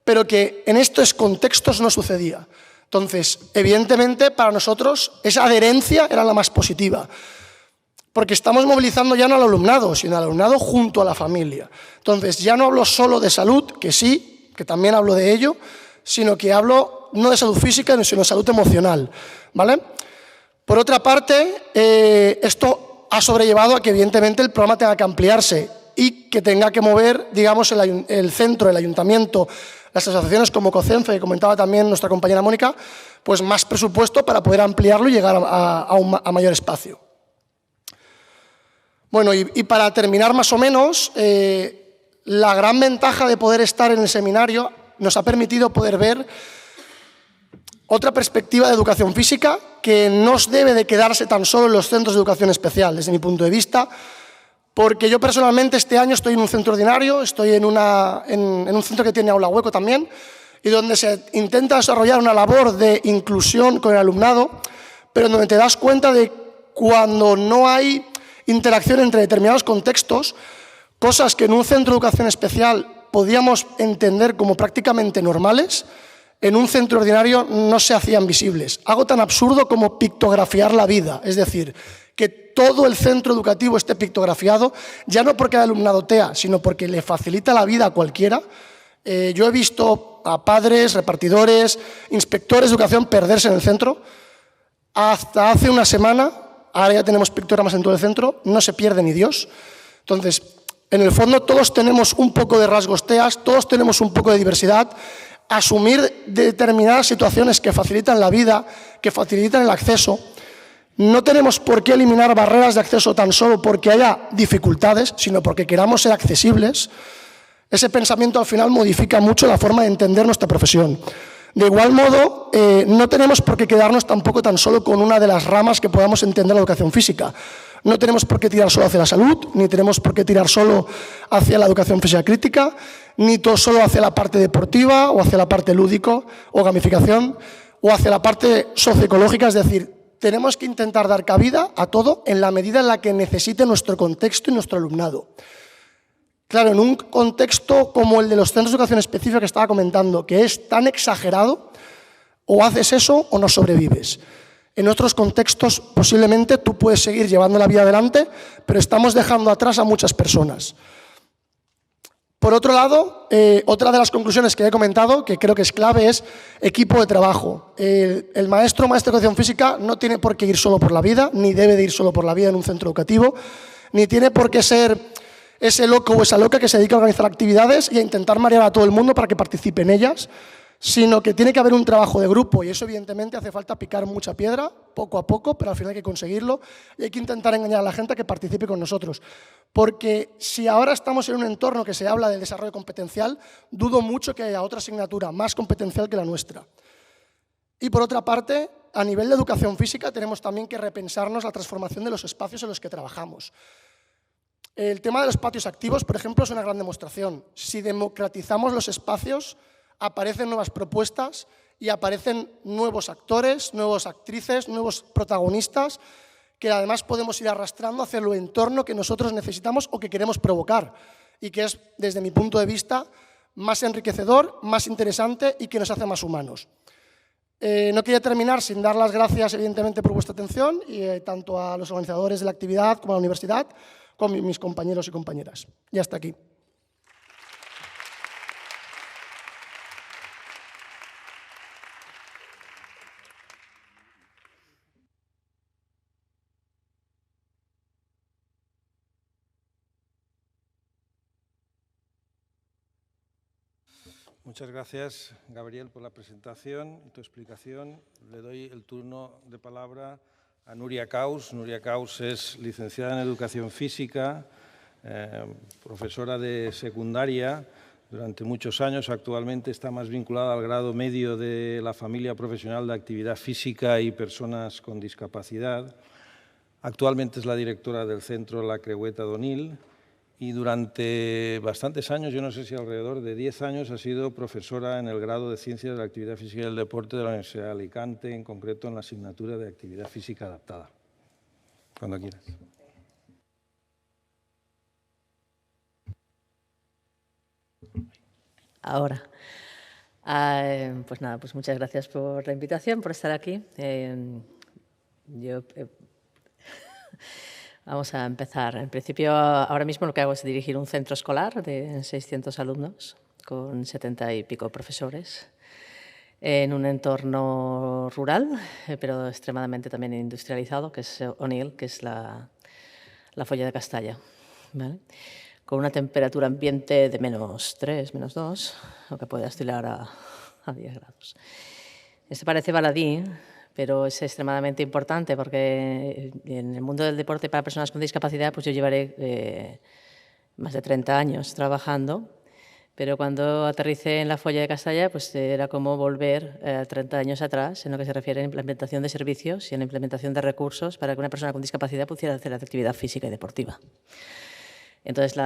pero que en estos contextos no sucedía. Entonces, evidentemente, para nosotros esa adherencia era la más positiva, porque estamos movilizando ya no al alumnado, sino al alumnado junto a la familia. Entonces, ya no hablo solo de salud, que sí, que también hablo de ello, sino que hablo no de salud física, sino de salud emocional, ¿vale? Por otra parte, esto ha sobrellevado a que evidentemente el programa tenga que ampliarse y que tenga que mover, digamos, el centro, el ayuntamiento, las asociaciones como COCENFE, que comentaba también nuestra compañera Mónica, pues más presupuesto para poder ampliarlo y llegar a mayor espacio. Bueno, y para terminar más o menos, la gran ventaja de poder estar en el seminario nos ha permitido poder ver otra perspectiva de educación física que no debe de quedarse tan solo en los centros de educación especial, desde mi punto de vista, porque yo personalmente este año estoy en un centro ordinario, estoy en un centro que tiene aula hueco también, y donde se intenta desarrollar una labor de inclusión con el alumnado, pero donde te das cuenta de cuando no hay interacción entre determinados contextos, cosas que en un centro de educación especial podíamos entender como prácticamente normales, en un centro ordinario no se hacían visibles. Algo tan absurdo como pictografiar la vida, es decir, que todo el centro educativo esté pictografiado, ya no porque el alumnado TEA, sino porque le facilita la vida a cualquiera. Yo he visto a padres, repartidores, inspectores de educación perderse en el centro. Hasta hace una semana, ahora ya tenemos pictogramas en todo el centro, no se pierde ni Dios. Entonces, en el fondo todos tenemos un poco de rasgos TEAs, todos tenemos un poco de diversidad. Asumir determinadas situaciones que facilitan la vida, que facilitan el acceso. No tenemos por qué eliminar barreras de acceso tan solo porque haya dificultades, sino porque queramos ser accesibles. Ese pensamiento al final modifica mucho la forma de entender nuestra profesión. De igual modo, no tenemos por qué quedarnos tampoco tan solo con una de las ramas que podamos entender la educación física. No tenemos por qué tirar solo hacia la salud, ni tenemos por qué tirar solo hacia la educación física crítica, ni solo hacia la parte deportiva o hacia la parte lúdico o gamificación o hacia la parte socioecológica, es decir, tenemos que intentar dar cabida a todo en la medida en la que necesite nuestro contexto y nuestro alumnado. Claro, en un contexto como el de los centros de educación específica que estaba comentando, que es tan exagerado, o haces eso o no sobrevives. En otros contextos, posiblemente, tú puedes seguir llevando la vida adelante, pero estamos dejando atrás a muchas personas. Por otro lado, otra de las conclusiones que he comentado, que creo que es clave, es equipo de trabajo. El maestro o maestra de educación física no tiene por qué ir solo por la vida, ni debe de ir solo por la vida en un centro educativo, ni tiene por qué ser ese loco o esa loca que se dedica a organizar actividades y a intentar marear a todo el mundo para que participe en ellas, sino que tiene que haber un trabajo de grupo y eso evidentemente hace falta picar mucha piedra, poco a poco, pero al final hay que conseguirlo y hay que intentar engañar a la gente a que participe con nosotros. Porque si ahora estamos en un entorno que se habla del desarrollo competencial, dudo mucho que haya otra asignatura más competencial que la nuestra. Y por otra parte, a nivel de educación física tenemos también que repensarnos la transformación de los espacios en los que trabajamos. El tema de los patios activos, por ejemplo, es una gran demostración. Si democratizamos los espacios, aparecen nuevas propuestas y aparecen nuevos actores, nuevas actrices, nuevos protagonistas que además podemos ir arrastrando hacia el entorno que nosotros necesitamos o que queremos provocar y que es, desde mi punto de vista, más enriquecedor, más interesante y que nos hace más humanos. No quería terminar sin dar las gracias, evidentemente, por vuestra atención, y tanto a los organizadores de la actividad como a la universidad, como a mis compañeros y compañeras. Y hasta aquí. Muchas gracias, Gabriel, por la presentación y tu explicación. Le doy el turno de palabra a Nuria Caus. Nuria Caus es licenciada en Educación Física, profesora de secundaria durante muchos años. Actualmente está más vinculada al grado medio de la familia profesional de actividad física y personas con discapacidad. Actualmente es la directora del centro La Creueta d'Onil. Y durante bastantes años, yo no sé si alrededor de 10 años, ha sido profesora en el grado de Ciencias de la Actividad Física y el Deporte de la Universidad de Alicante, en concreto en la asignatura de Actividad Física Adaptada. Cuando quieras. Ahora. Pues nada, pues muchas gracias por la invitación, por estar aquí. Vamos a empezar. En principio, ahora mismo lo que hago es dirigir un centro escolar de 600 alumnos con 70 y pico profesores en un entorno rural, pero extremadamente también industrializado, que es Onil, que es la Folla de Castalla, ¿vale? Con una temperatura ambiente de -3, -2, lo que puede oscilar a 10 grados. Esto parece baladí, pero es extremadamente importante porque en el mundo del deporte para personas con discapacidad pues yo llevaré más de 30 años trabajando, pero cuando aterricé en la Folla de Castalla pues era como volver 30 años atrás en lo que se refiere a la implementación de servicios y a la implementación de recursos para que una persona con discapacidad pudiera hacer actividad física y deportiva. Entonces,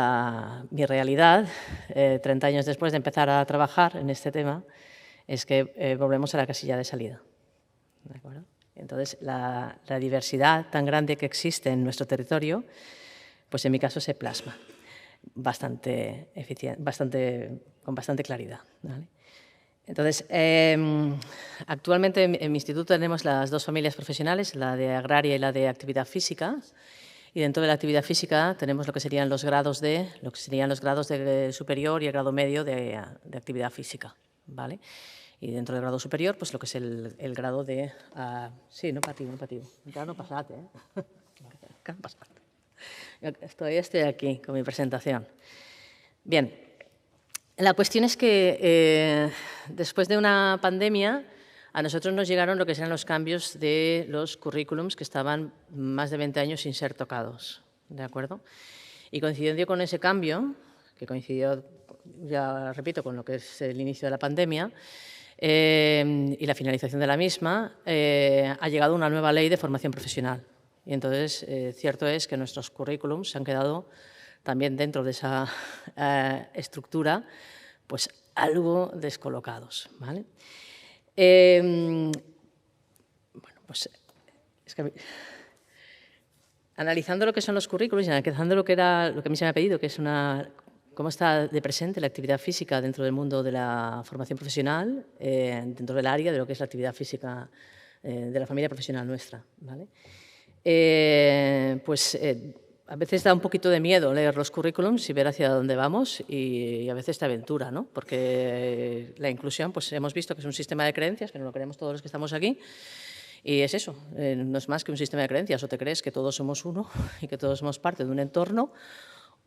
mi realidad, 30 años después de empezar a trabajar en este tema, es que volvemos a la casilla de salida. ¿De acuerdo? Entonces, la diversidad tan grande que existe en nuestro territorio, pues en mi caso se plasma bastante con bastante claridad, ¿vale? Entonces, actualmente en mi instituto tenemos las dos familias profesionales, la de agraria y la de actividad física, y dentro de la actividad física tenemos lo que serían los grados de superior y el grado medio de actividad física, ¿vale? Y dentro del grado superior, pues lo que es el grado de... sí, no patiu. Encara no passat, Encara no passat. Estoy aquí con mi presentación. Bien, la cuestión es que después de una pandemia a nosotros nos llegaron lo que serán los cambios de los currículums que estaban más de 20 años sin ser tocados, ¿de acuerdo? Y coincidiendo con ese cambio, que coincidió, ya repito, con lo que es el inicio de la pandemia, y la finalización de la misma, ha llegado una nueva ley de formación profesional. Y entonces, cierto es que nuestros currículums se han quedado también dentro de esa estructura, pues algo descolocados, ¿vale? Bueno, pues es que analizando lo que son los currículums y analizando lo que a mí se me ha pedido, que es cómo está de presente la actividad física dentro del mundo de la formación profesional, dentro del área de lo que es la actividad física de la familia profesional nuestra, ¿vale? A veces da un poquito de miedo leer los currículums y ver hacia dónde vamos y a veces te aventura, ¿no? Porque la inclusión, pues hemos visto que es un sistema de creencias, que no lo creemos todos los que estamos aquí, y es eso, no es más que un sistema de creencias. O te crees que todos somos uno y que todos somos parte de un entorno,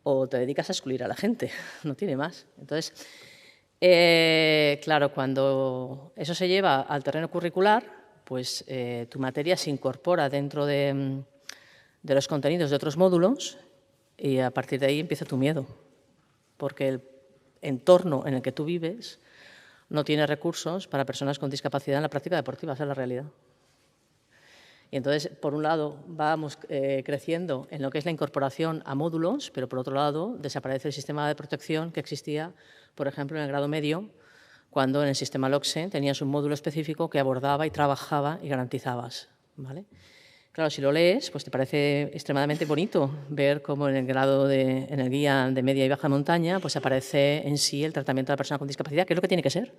o te dedicas a excluir a la gente, no tiene más. Entonces, Claro, cuando eso se lleva al terreno curricular, pues tu materia se incorpora dentro de los contenidos de otros módulos y a partir de ahí empieza tu miedo, porque el entorno en el que tú vives no tiene recursos para personas con discapacidad en la práctica deportiva, esa es la realidad. Y entonces, por un lado, vamos creciendo en lo que es la incorporación a módulos, pero por otro lado, desaparece el sistema de protección que existía, por ejemplo, en el grado medio, cuando en el sistema LOCSE tenías un módulo específico que abordaba y trabajaba y garantizabas, ¿vale? Claro, si lo lees, pues te parece extremadamente bonito ver cómo en el guía de media y baja montaña pues aparece en sí el tratamiento de la persona con discapacidad, que es lo que tiene que ser.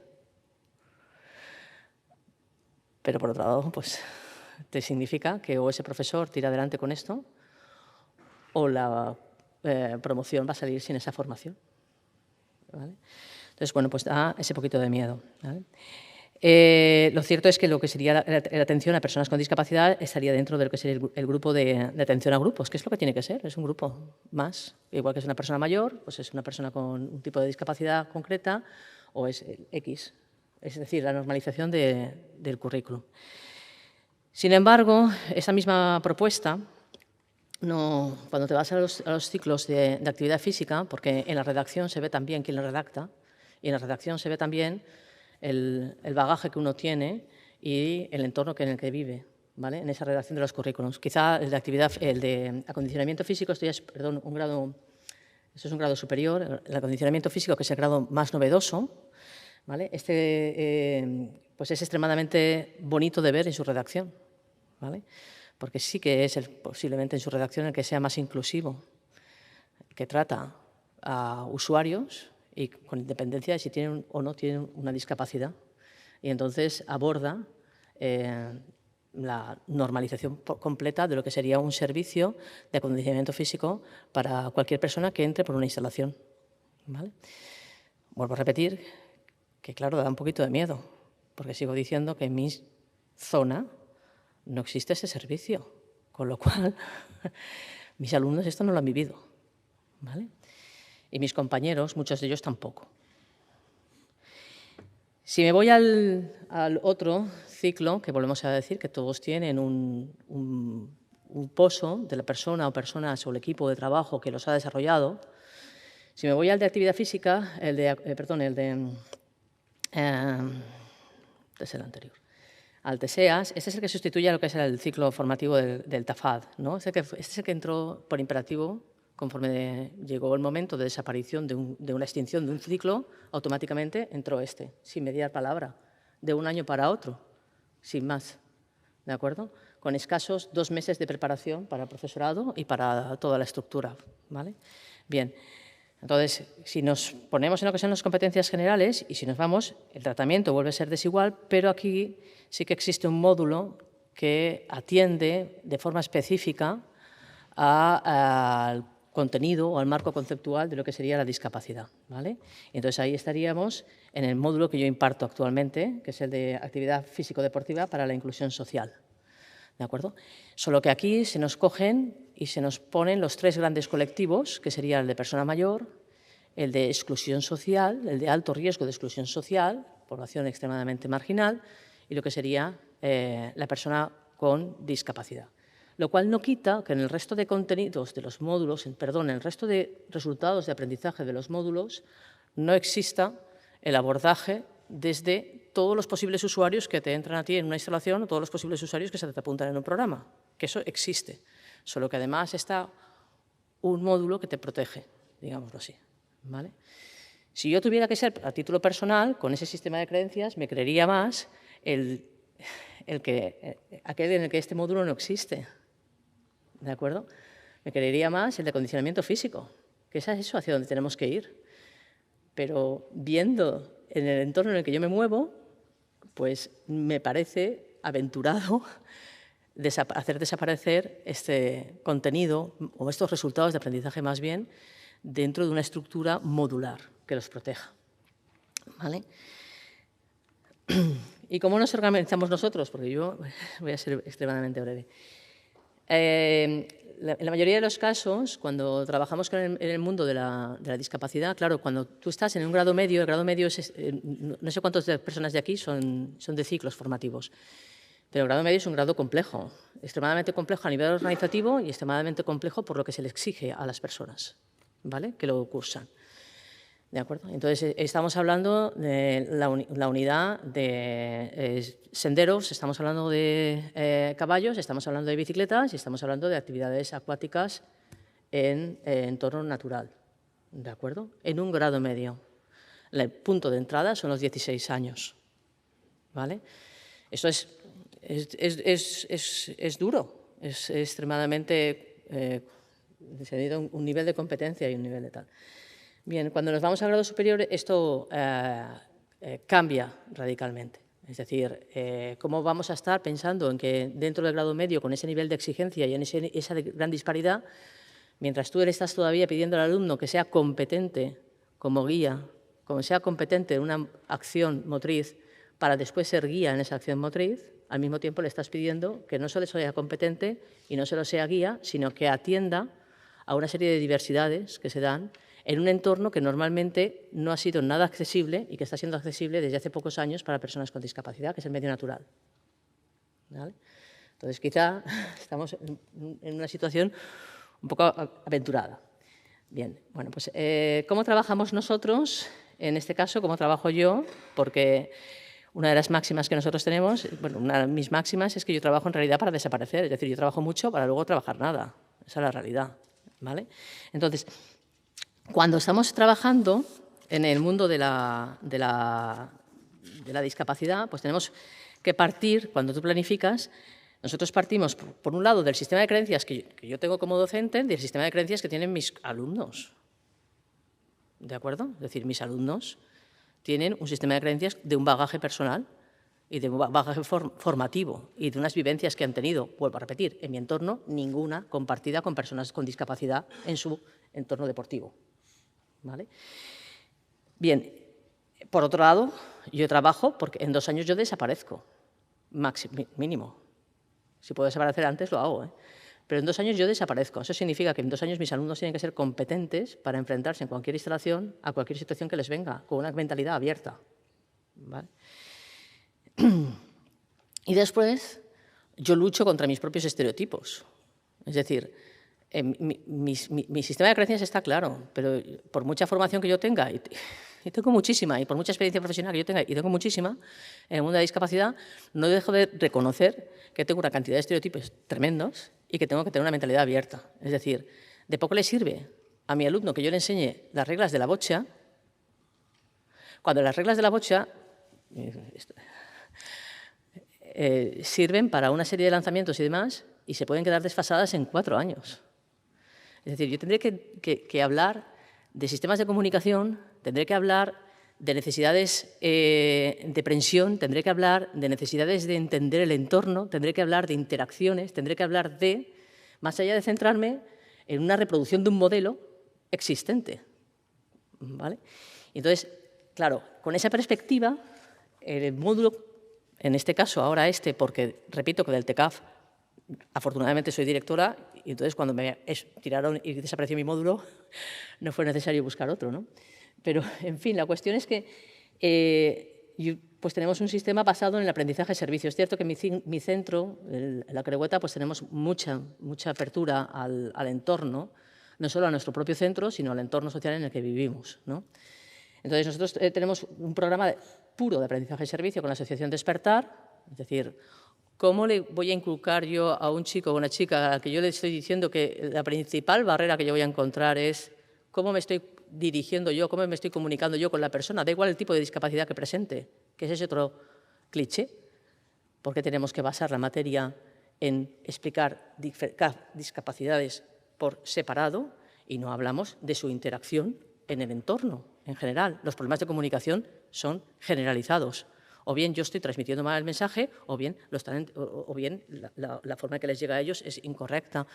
Pero por otro lado, pues te significa que o ese profesor tira adelante con esto o la promoción va a salir sin esa formación, ¿vale? Entonces, bueno, pues da ese poquito de miedo, ¿vale? Lo cierto es que lo que sería la atención a personas con discapacidad estaría dentro de lo que sería el grupo de atención a grupos, que es lo que tiene que ser, es un grupo más. Igual que es una persona mayor, pues es una persona con un tipo de discapacidad concreta o es X, es decir, la normalización del currículum. Sin embargo, esa misma propuesta, cuando te vas a los ciclos de actividad física, porque en la redacción se ve también quién la redacta y en la redacción se ve también el bagaje que uno tiene y el entorno en el que vive, ¿vale? En esa redacción de los currículums. Quizá el de acondicionamiento físico, esto es un grado superior, el acondicionamiento físico, que es el grado más novedoso, ¿vale? Pues es extremadamente bonito de ver en su redacción, ¿vale? Porque sí que es posiblemente en su redacción el que sea más inclusivo, que trata a usuarios y con independencia de si tienen o no tienen una discapacidad. Y entonces aborda la normalización completa de lo que sería un servicio de acondicionamiento físico para cualquier persona que entre por una instalación, ¿vale? Vuelvo a repetir que, claro, da un poquito de miedo, porque sigo diciendo que en mi zona no existe ese servicio, con lo cual mis alumnos esto no lo han vivido, ¿vale? Y mis compañeros, muchos de ellos tampoco. Si me voy al otro ciclo, que volvemos a decir que todos tienen un pozo de la persona o personas o el equipo de trabajo que los ha desarrollado, si me voy al de actividad física, es el anterior, al TSEAS, este es el que sustituye a lo que es el ciclo formativo del TAFAD, ¿no? Este es el que entró por imperativo. Conforme llegó el momento de desaparición de una extinción de un ciclo, automáticamente entró sin mediar palabra, de un año para otro, sin más, ¿de acuerdo? Con escasos 2 meses de preparación para el profesorado y para toda la estructura, ¿vale? Bien, entonces, si nos ponemos en lo que son las competencias generales y si nos vamos, el tratamiento vuelve a ser desigual, pero aquí sí que existe un módulo que atiende de forma específica al contenido o al marco conceptual de lo que sería la discapacidad, ¿vale? Entonces, ahí estaríamos en el módulo que yo imparto actualmente, que es el de actividad físico-deportiva para la inclusión social, ¿de acuerdo? Solo que aquí se nos cogen y se nos ponen los 3 grandes colectivos, que sería el de persona mayor, el de exclusión social, el de alto riesgo de exclusión social, población extremadamente marginal, y lo que sería la persona con discapacidad. Lo cual no quita que en el resto de contenidos de los módulos, en el resto de resultados de aprendizaje de los módulos, no exista el abordaje desde todos los posibles usuarios que te entran a ti en una instalación o todos los posibles usuarios que se te apuntan en un programa, que eso existe, solo que además está un módulo que te protege, digámoslo así, ¿vale? Si yo tuviera que ser a título personal, con ese sistema de creencias, me creería más aquel en el que este módulo no existe, ¿de acuerdo? Me creería más el de acondicionamiento físico, que es eso hacia donde tenemos que ir. Pero viendo en el entorno en el que yo me muevo, pues me parece aventurado hacer desaparecer este contenido o estos resultados de aprendizaje más bien dentro de una estructura modular que los proteja, ¿vale? ¿Y cómo nos organizamos nosotros? Porque yo voy a ser extremadamente breve. En la mayoría de los casos, cuando trabajamos en el mundo de la discapacidad, claro, cuando tú estás en un grado medio, el grado medio es, no sé cuántas personas de aquí son de ciclos formativos, pero el grado medio es un grado complejo, extremadamente complejo a nivel organizativo y extremadamente complejo por lo que se le exige a las personas, ¿vale?, que lo cursan. ¿De acuerdo? Entonces, estamos hablando de la unidad de senderos, estamos hablando de caballos, estamos hablando de bicicletas y estamos hablando de actividades acuáticas en entorno natural. ¿De acuerdo? En un grado medio. El punto de entrada son los 16 años. ¿Vale? Eso es duro, es extremadamente... se ha ido un nivel de competencia y un nivel de tal. Bien, cuando nos vamos a grado superior, esto cambia radicalmente. Es decir, cómo vamos a estar pensando en que dentro del grado medio, con ese nivel de exigencia y en esa gran disparidad, mientras tú le estás todavía pidiendo al alumno que sea competente como guía, como sea competente en una acción motriz, para después ser guía en esa acción motriz, al mismo tiempo le estás pidiendo que no solo sea competente y no solo sea guía, sino que atienda a una serie de diversidades que se dan en un entorno que normalmente no ha sido nada accesible y que está siendo accesible desde hace pocos años para personas con discapacidad, que es el medio natural. ¿Vale? Entonces, quizá estamos en una situación un poco aventurada. Bien, bueno, pues, ¿cómo trabajamos nosotros? En este caso, ¿cómo trabajo yo? Porque una de las máximas que nosotros tenemos, bueno, una de mis máximas es que yo trabajo en realidad para desaparecer, es decir, yo trabajo mucho para luego trabajar nada. Esa es la realidad, ¿vale? Entonces, cuando estamos trabajando en el mundo de la discapacidad, pues tenemos que partir, cuando tú planificas, nosotros partimos, por un lado, del sistema de creencias que yo tengo como docente, del sistema de creencias que tienen mis alumnos. ¿De acuerdo? Es decir, mis alumnos tienen un sistema de creencias de un bagaje personal y de un bagaje formativo y de unas vivencias que han tenido, vuelvo a repetir, en mi entorno, ninguna compartida con personas con discapacidad en su entorno deportivo. ¿Vale? Bien, por otro lado, yo trabajo porque en 2 años yo desaparezco, mínimo. Si puedo desaparecer antes, lo hago, ¿eh? Pero en 2 años yo desaparezco. Eso significa que en 2 años mis alumnos tienen que ser competentes para enfrentarse en cualquier instalación a cualquier situación que les venga, con una mentalidad abierta. ¿Vale? Y después, yo lucho contra mis propios estereotipos. Es decir, mi sistema de creencias está claro, pero por mucha formación que yo tenga, y tengo muchísima, y por mucha experiencia profesional que yo tenga, y tengo muchísima, en el mundo de la discapacidad, no dejo de reconocer que tengo una cantidad de estereotipos tremendos y que tengo que tener una mentalidad abierta. Es decir, de poco le sirve a mi alumno que yo le enseñe las reglas de la bocha, cuando las reglas de la bocha sirven para una serie de lanzamientos y demás, y se pueden quedar desfasadas en 4 años. Es decir, yo tendré que hablar de sistemas de comunicación, tendré que hablar de necesidades de prensión, tendré que hablar de necesidades de entender el entorno, tendré que hablar de interacciones, tendré que hablar de, más allá de centrarme en una reproducción de un modelo existente. ¿Vale? Entonces, claro, con esa perspectiva, el módulo, en este caso ahora porque repito que del TECAF, afortunadamente soy directora, y entonces cuando me tiraron y desapareció mi módulo, no fue necesario buscar otro, ¿no? Pero, en fin, la cuestión es que pues tenemos un sistema basado en el aprendizaje de servicio. Es cierto que mi centro, la Creueta, pues tenemos mucha apertura al entorno, no solo a nuestro propio centro, sino al entorno social en el que vivimos, ¿no? Entonces, nosotros tenemos un programa puro de aprendizaje de servicio con la Asociación Despertar, es decir, ¿cómo le voy a inculcar yo a un chico o una chica a la que yo le estoy diciendo que la principal barrera que yo voy a encontrar es cómo me estoy dirigiendo yo, cómo me estoy comunicando yo con la persona? Da igual el tipo de discapacidad que presente, que ese es otro cliché, porque tenemos que basar la materia en explicar discapacidades por separado y no hablamos de su interacción en el entorno en general. Los problemas de comunicación son generalizados. O bien yo estoy transmitiendo mal el mensaje, o bien la forma en que les llega a ellos es incorrecta.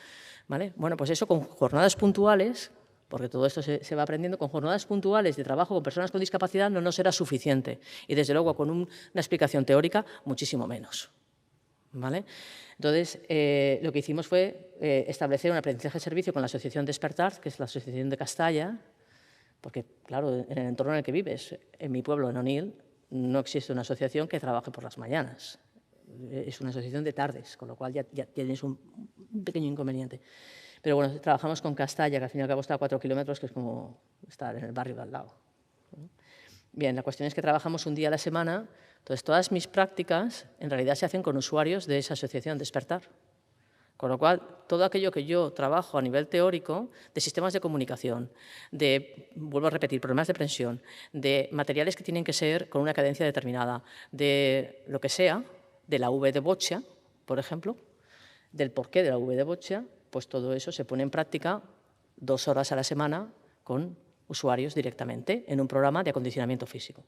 ¿Vale? Bueno, pues eso con jornadas puntuales, porque todo esto se va aprendiendo, con jornadas puntuales de trabajo con personas con discapacidad no nos será suficiente. Y desde luego con una explicación teórica, muchísimo menos. ¿vale? Entonces, lo que hicimos fue establecer un aprendizaje de servicio con la Asociación Despertar, que es la asociación de Castalla, porque, claro, en el entorno en el que vives, en mi pueblo, en Onil, no existe una asociación que trabaje por las mañanas. Es una asociación de tardes, con lo cual ya tienes un pequeño inconveniente. Pero bueno, trabajamos con Castalla, que al fin y al cabo está a 4 kilómetros, que es como estar en el barrio de al lado. Bien, la cuestión es que trabajamos un día a la semana. Entonces, todas mis prácticas en realidad se hacen con usuarios de esa asociación Despertar. Con lo cual, todo aquello que yo trabajo a nivel teórico, de sistemas de comunicación, de, vuelvo a repetir, problemas de prensión, de materiales que tienen que ser con una cadencia determinada, de lo que sea, de la V de Boccia, por ejemplo, del porqué de la V de Boccia, pues todo eso se pone en práctica 2 horas a la semana con usuarios directamente en un programa de acondicionamiento físico.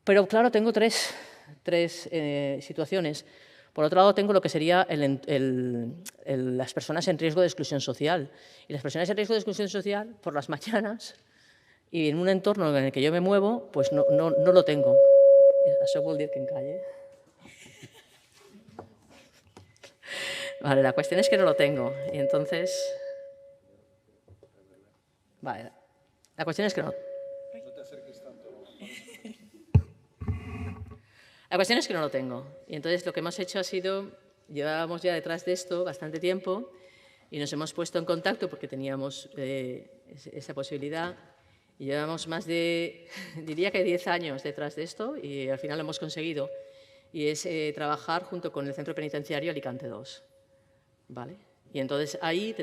Pero, claro, tengo tres situaciones. Por otro lado, tengo lo que sería las personas en riesgo de exclusión social. Y las personas en riesgo de exclusión social, por las mañanas, y en un entorno en el que yo me muevo, pues no lo tengo. Això vol dir que en calle. Vale, la cuestión es que no lo tengo. Y entonces... Vale, la cuestión es que no... La cuestión es que no lo tengo. Y entonces lo que hemos hecho ha sido, llevábamos ya detrás de esto bastante tiempo y nos hemos puesto en contacto porque teníamos esa posibilidad. Y llevamos más de, diría que 10 años detrás de esto y al final lo hemos conseguido. Y es trabajar junto con el Centro Penitenciario Alicante II. ¿Vale? Y entonces ahí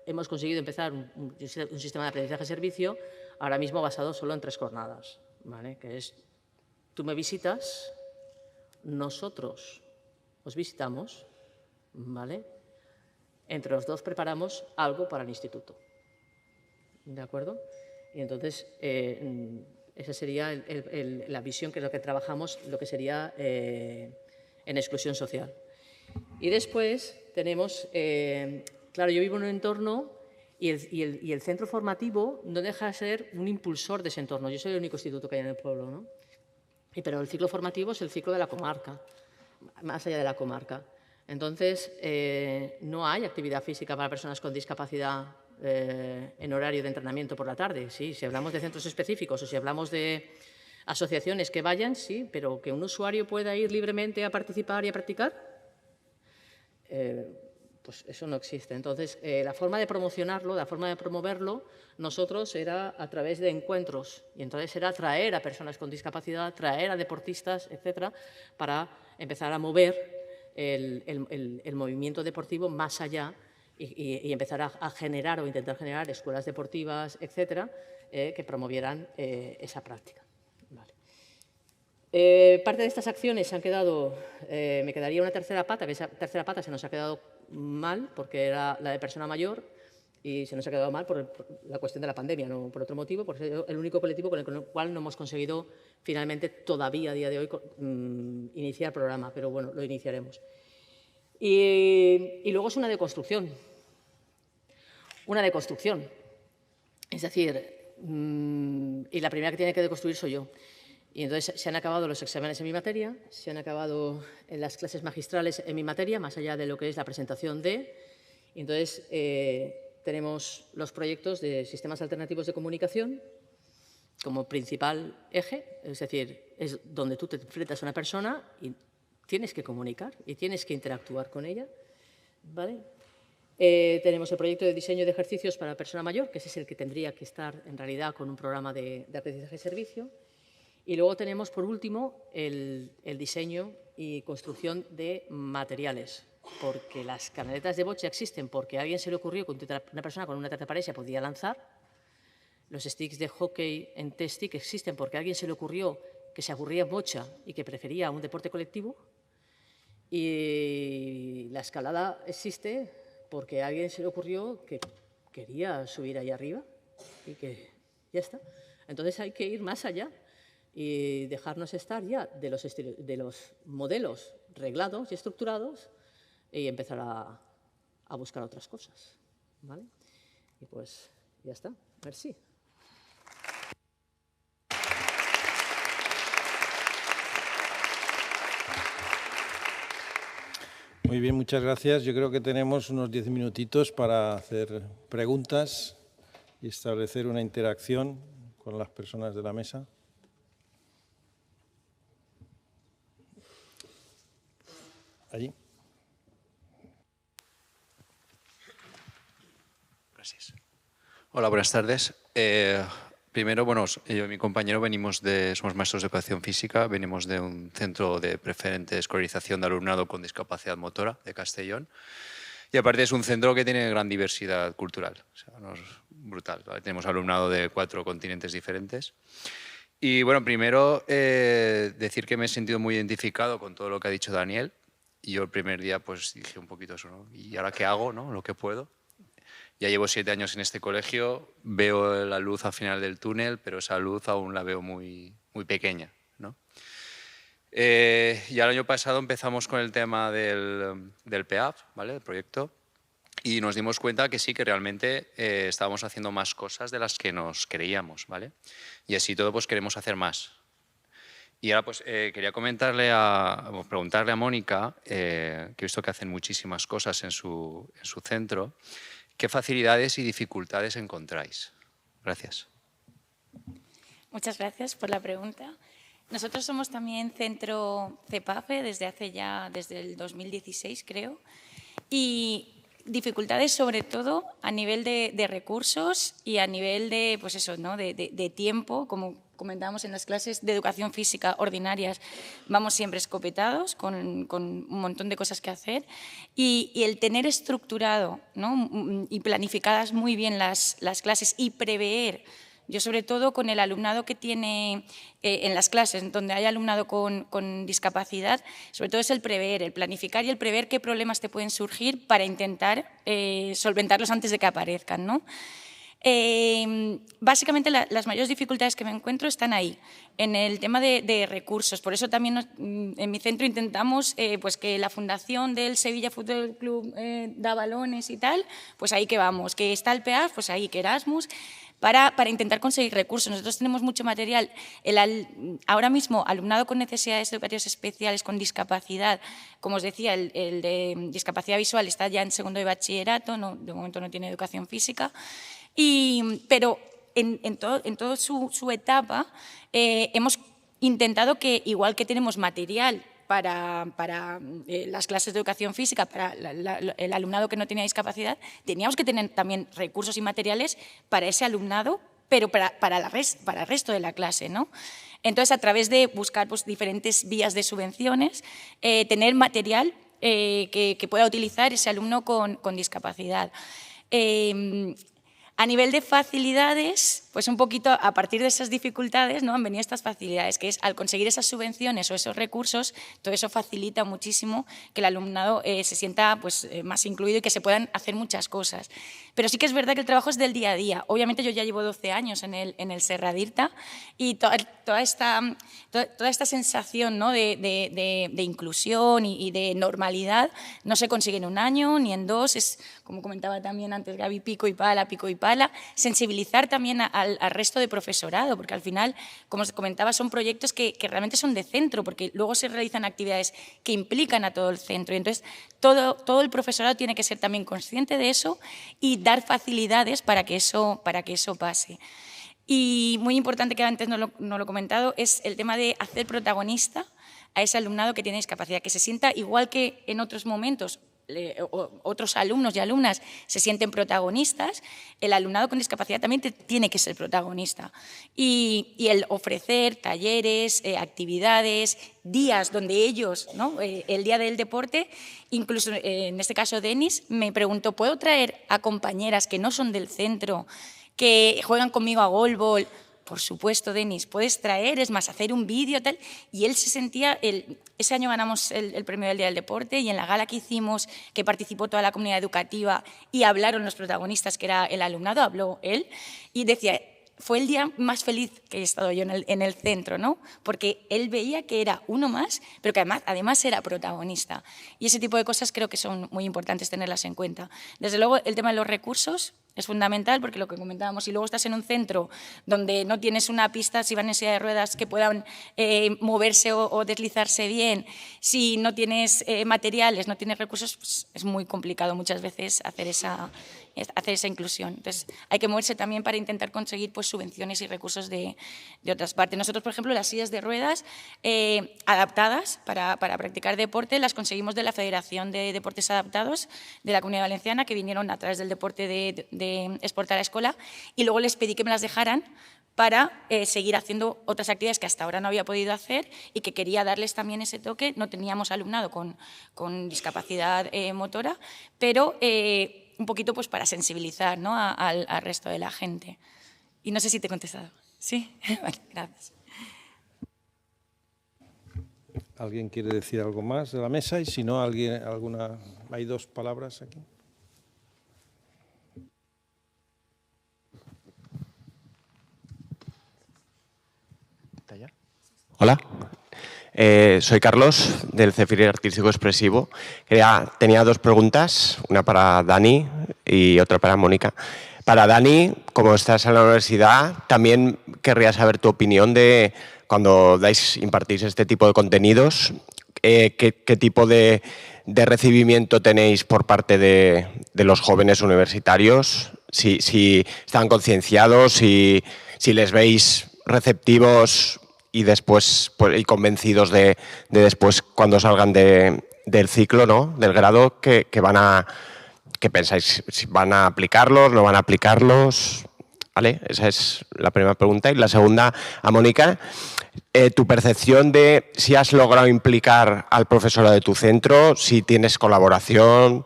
hemos conseguido empezar un sistema de aprendizaje-servicio ahora mismo basado solo en 3 jornadas. ¿Vale? Que es, tú me visitas, nosotros os visitamos, ¿vale? Entre los dos preparamos algo para el instituto, ¿de acuerdo? Y entonces, esa sería la visión que es lo que trabajamos, lo que sería en exclusión social. Y después tenemos, claro, yo vivo en un entorno y el centro formativo no deja de ser un impulsor de ese entorno. Yo soy el único instituto que hay en el pueblo, ¿no? Pero el ciclo formativo es el ciclo de la comarca, más allá de la comarca. Entonces, no hay actividad física para personas con discapacidad en horario de entrenamiento por la tarde. Sí, si hablamos de centros específicos o si hablamos de asociaciones que vayan, sí, pero que un usuario pueda ir libremente a participar y a practicar, pues eso no existe. Entonces, la forma de promocionarlo, la forma de promoverlo, nosotros era a través de encuentros. Y entonces era traer a personas con discapacidad, traer a deportistas, etcétera, para empezar a mover el movimiento deportivo más allá y empezar a generar o intentar generar escuelas deportivas, etcétera, que promovieran esa práctica. Vale. Parte de estas acciones se han quedado, me quedaría una tercera pata, que esa tercera pata se nos ha quedado mal porque era la de persona mayor y se nos ha quedado mal por la cuestión de la pandemia, no por otro motivo, porque es el único colectivo con el cual no hemos conseguido finalmente todavía a día de hoy iniciar programa, pero bueno, lo iniciaremos. Y luego es una deconstrucción. Una deconstrucción. Es decir, y la primera que tiene que deconstruir soy yo. Y entonces se han acabado los exámenes en mi materia, se han acabado las clases magistrales en mi materia, más allá de lo que es la presentación de. Y entonces tenemos los proyectos de sistemas alternativos de comunicación como principal eje, es decir, es donde tú te enfrentas a una persona y tienes que comunicar y tienes que interactuar con ella, ¿vale? Tenemos el proyecto de diseño de ejercicios para persona mayor, que ese es el que tendría que estar en realidad con un programa de aprendizaje y servicio. Y luego tenemos, por último, el diseño y construcción de materiales, porque las canaletas de Boccia existen porque a alguien se le ocurrió que una persona con una trataparesia podía lanzar. Los sticks de hockey en T-stick existen porque a alguien se le ocurrió que se aburría en Boccia y que prefería un deporte colectivo. Y la escalada existe porque a alguien se le ocurrió que quería subir ahí arriba y que ya está. Entonces hay que ir más allá y dejarnos estar ya de los modelos reglados y estructurados y empezar a buscar otras cosas, ¿vale? Y pues ya está. Merci. Muy bien, muchas gracias. Yo creo que tenemos unos 10 minutitos para hacer preguntas y establecer una interacción con las personas de la mesa. Allí. Gracias. Hola, buenas tardes. Primero, bueno, yo y mi compañero somos maestros de educación física, venimos de un centro de preferente escolarización de alumnado con discapacidad motora de Castellón. Y aparte es un centro que tiene gran diversidad cultural, o sea, no es brutal. ¿Vale? Tenemos alumnado de 4 continentes diferentes. Y bueno, primero decir que me he sentido muy identificado con todo lo que ha dicho Daniel. Y yo el primer día pues dije un poquito eso, ¿no? ¿Y ahora qué hago? ¿No? Lo que puedo. Ya llevo 7 años en este colegio, veo la luz al final del túnel, pero esa luz aún la veo muy, muy pequeña, ¿no? Y el año pasado empezamos con el tema del PEAF, ¿vale? El proyecto, y nos dimos cuenta que sí, que realmente estábamos haciendo más cosas de las que nos creíamos, ¿vale? Y así todo pues queremos hacer más. Y ahora pues quería preguntarle a Mónica, que he visto que hacen muchísimas cosas en su centro, ¿qué facilidades y dificultades encontráis? Gracias. Muchas gracias por la pregunta. Nosotros somos también centro CEPAFE desde el 2016, creo, y dificultades sobre todo a nivel de recursos y a nivel de, pues eso, ¿no? de tiempo, como comentábamos en las clases de educación física ordinarias, vamos siempre escopetados con un montón de cosas que hacer y el tener estructurado, ¿no? y planificadas muy bien las clases y prever. Yo sobre todo con el alumnado que tiene en las clases, donde hay alumnado con discapacidad, sobre todo es el prever, el planificar y el prever qué problemas te pueden surgir para intentar solventarlos antes de que aparezcan, ¿no? Básicamente las mayores dificultades que me encuentro están ahí, en el tema de recursos. Por eso también en mi centro intentamos pues que la fundación del Sevilla Fútbol Club da balones y tal, pues ahí que vamos, que está el PEAF, pues ahí que Erasmus, para intentar conseguir recursos. Nosotros tenemos mucho material. Ahora mismo, alumnado con necesidades educativas especiales, con discapacidad, como os decía, el de discapacidad visual está ya en segundo de bachillerato, de momento no tiene educación física, pero en toda su etapa hemos intentado que, igual que tenemos material para las clases de educación física, para el alumnado que no tenía discapacidad, teníamos que tener también recursos y materiales para ese alumnado, pero para el resto de la clase, ¿no? Entonces, a través de buscar pues, diferentes vías de subvenciones, tener material que pueda utilizar ese alumno con discapacidad. A nivel de facilidades, pues un poquito a partir de esas dificultades, ¿no? Han venido estas facilidades, que es al conseguir esas subvenciones o esos recursos, todo eso facilita muchísimo que el alumnado se sienta pues, más incluido y que se puedan hacer muchas cosas. Pero sí que es verdad que el trabajo es del día a día. Obviamente yo ya llevo 12 años en el Serra d'Irta y toda esta sensación, ¿no? de inclusión y de normalidad no se consigue en un año ni en 2, es como comentaba también antes Gaby, pico y pala, sensibilizar también al resto de profesorado, porque al final, como os comentaba, son proyectos que realmente son de centro, porque luego se realizan actividades que implican a todo el centro. Y entonces, todo el profesorado tiene que ser también consciente de eso y dar facilidades para que eso pase. Y muy importante, que antes no lo he comentado, es el tema de hacer protagonista a ese alumnado que tiene discapacidad, que se sienta igual que en otros momentos, otros alumnos y alumnas se sienten protagonistas, el alumnado con discapacidad también tiene que ser protagonista. Y el ofrecer talleres, actividades, días donde ellos, ¿no? El día del deporte, incluso en este caso Denis me preguntó, ¿puedo traer a compañeras que no son del centro, que juegan conmigo a golbol? Por supuesto, Denis, puedes traer, es más, hacer un vídeo, tal. Y él se sentía, ese año ganamos el premio del Día del Deporte y en la gala que hicimos, que participó toda la comunidad educativa y hablaron los protagonistas, que era el alumnado, habló él, y decía, fue el día más feliz que he estado yo en el centro, ¿no? Porque él veía que era uno más, pero que además era protagonista. Y ese tipo de cosas creo que son muy importantes tenerlas en cuenta. Desde luego, el tema de los recursos, Es fundamental porque lo que comentábamos, si luego estás en un centro donde no tienes una pista, si van en silla de ruedas, que puedan moverse o deslizarse bien, si no tienes materiales, no tienes recursos, pues es muy complicado muchas veces hacer esa inclusión. Entonces, hay que moverse también para intentar conseguir pues, subvenciones y recursos de otras partes. Nosotros, por ejemplo, las sillas de ruedas adaptadas para practicar deporte las conseguimos de la Federación de Deportes Adaptados de la Comunidad Valenciana, que vinieron a través del deporte de Esport a la Escola, y luego les pedí que me las dejaran para seguir haciendo otras actividades que hasta ahora no había podido hacer y que quería darles también ese toque. No teníamos alumnado con discapacidad motora, pero un poquito pues, para sensibilizar, ¿no? al resto de la gente. Y no sé si te he contestado. ¿Sí? Vale, gracias. ¿Alguien quiere decir algo más de la mesa? Y si no, hay 2 palabras aquí. Hola, soy Carlos del Cefiri Artístico Expresivo. Tenía 2 preguntas, una para Dani y otra para Mónica. Para Dani, como estás en la universidad, también querría saber tu opinión de cuando impartís este tipo de contenidos, qué tipo de recibimiento tenéis por parte de los jóvenes universitarios, si están concienciados, si les veis receptivos y después y convencidos de después cuando salgan del ciclo, ¿no? Del grado, que pensáis si van a aplicarlos, no van a aplicarlos, ¿vale? Esa es la primera pregunta. Y la segunda, a Mónica, tu percepción de si has logrado implicar al profesorado de tu centro, si tienes colaboración,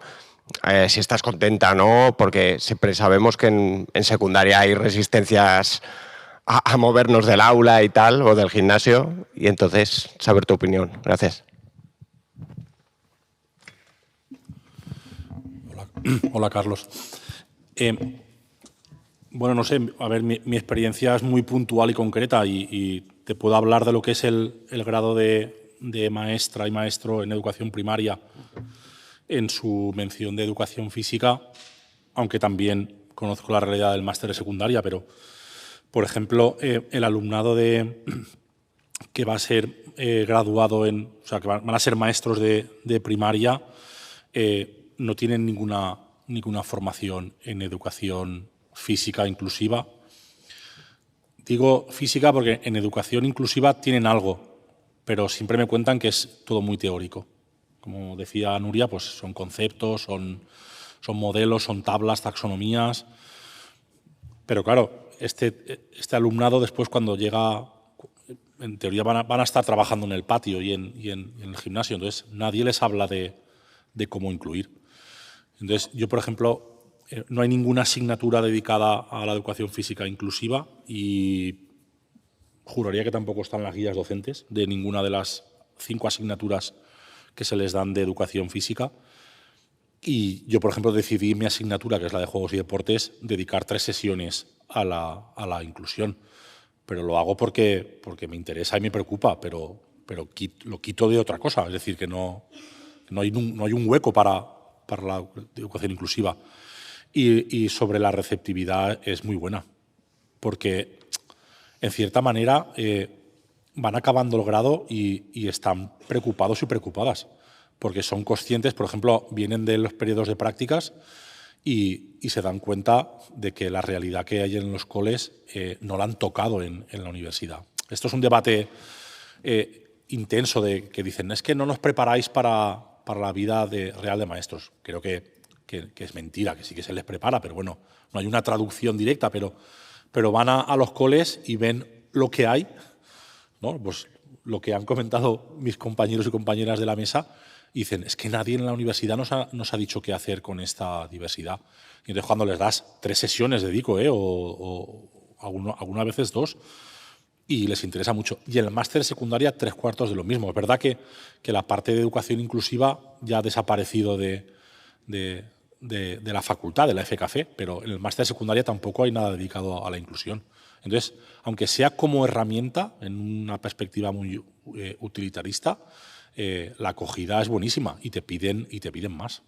si estás contenta o no, porque siempre sabemos que en secundaria hay resistencias a movernos del aula y tal, o del gimnasio, y entonces saber tu opinión. Gracias. Hola Carlos. Bueno, no sé, a ver, mi experiencia es muy puntual y concreta y te puedo hablar de lo que es el grado de maestra y maestro en educación primaria en su mención de educación física, aunque también conozco la realidad del máster de secundaria, pero por ejemplo, el alumnado que va a ser graduado o sea, que van a ser maestros de primaria, no tienen ninguna formación en educación física inclusiva. Digo física porque en educación inclusiva tienen algo, pero siempre me cuentan que es todo muy teórico. Como decía Nuria, pues son conceptos, son modelos, son tablas, taxonomías. Pero claro, este alumnado después cuando llega, en teoría van a estar trabajando en el patio y en el gimnasio, entonces nadie les habla de cómo incluir. Entonces yo, por ejemplo, no hay ninguna asignatura dedicada a la educación física inclusiva y juraría que tampoco están las guías docentes de ninguna de las 5 asignaturas que se les dan de educación física. Y yo, por ejemplo, decidí mi asignatura, que es la de Juegos y Deportes, dedicar 3 sesiones a la inclusión. Pero lo hago porque me interesa y me preocupa, pero lo quito de otra cosa. Es decir, que no hay un hueco para la educación inclusiva. Y sobre la receptividad es muy buena, porque en cierta manera van acabando el grado y están preocupados y preocupadas, porque son conscientes, por ejemplo, vienen de los periodos de prácticas y se dan cuenta de que la realidad que hay en los coles no la han tocado en la universidad. Esto es un debate intenso que dicen, es que no nos preparáis para la vida real de maestros. Creo que es mentira, que sí que se les prepara, pero bueno, no hay una traducción directa, pero van a los coles y ven lo que hay, ¿no? Pues lo que han comentado mis compañeros y compañeras de la mesa, y dicen, es que nadie en la universidad nos ha dicho qué hacer con esta diversidad. Y entonces cuando les das 3 sesiones, dedico, o algunas veces 2, y les interesa mucho. Y en el máster de secundaria 3/4 de lo mismo. Es verdad que la parte de educación inclusiva ya ha desaparecido de la facultad, de la FKF, pero en el máster de secundaria tampoco hay nada dedicado a la inclusión. Entonces, aunque sea como herramienta, en una perspectiva muy utilitarista, la acogida es buenísima y te piden más.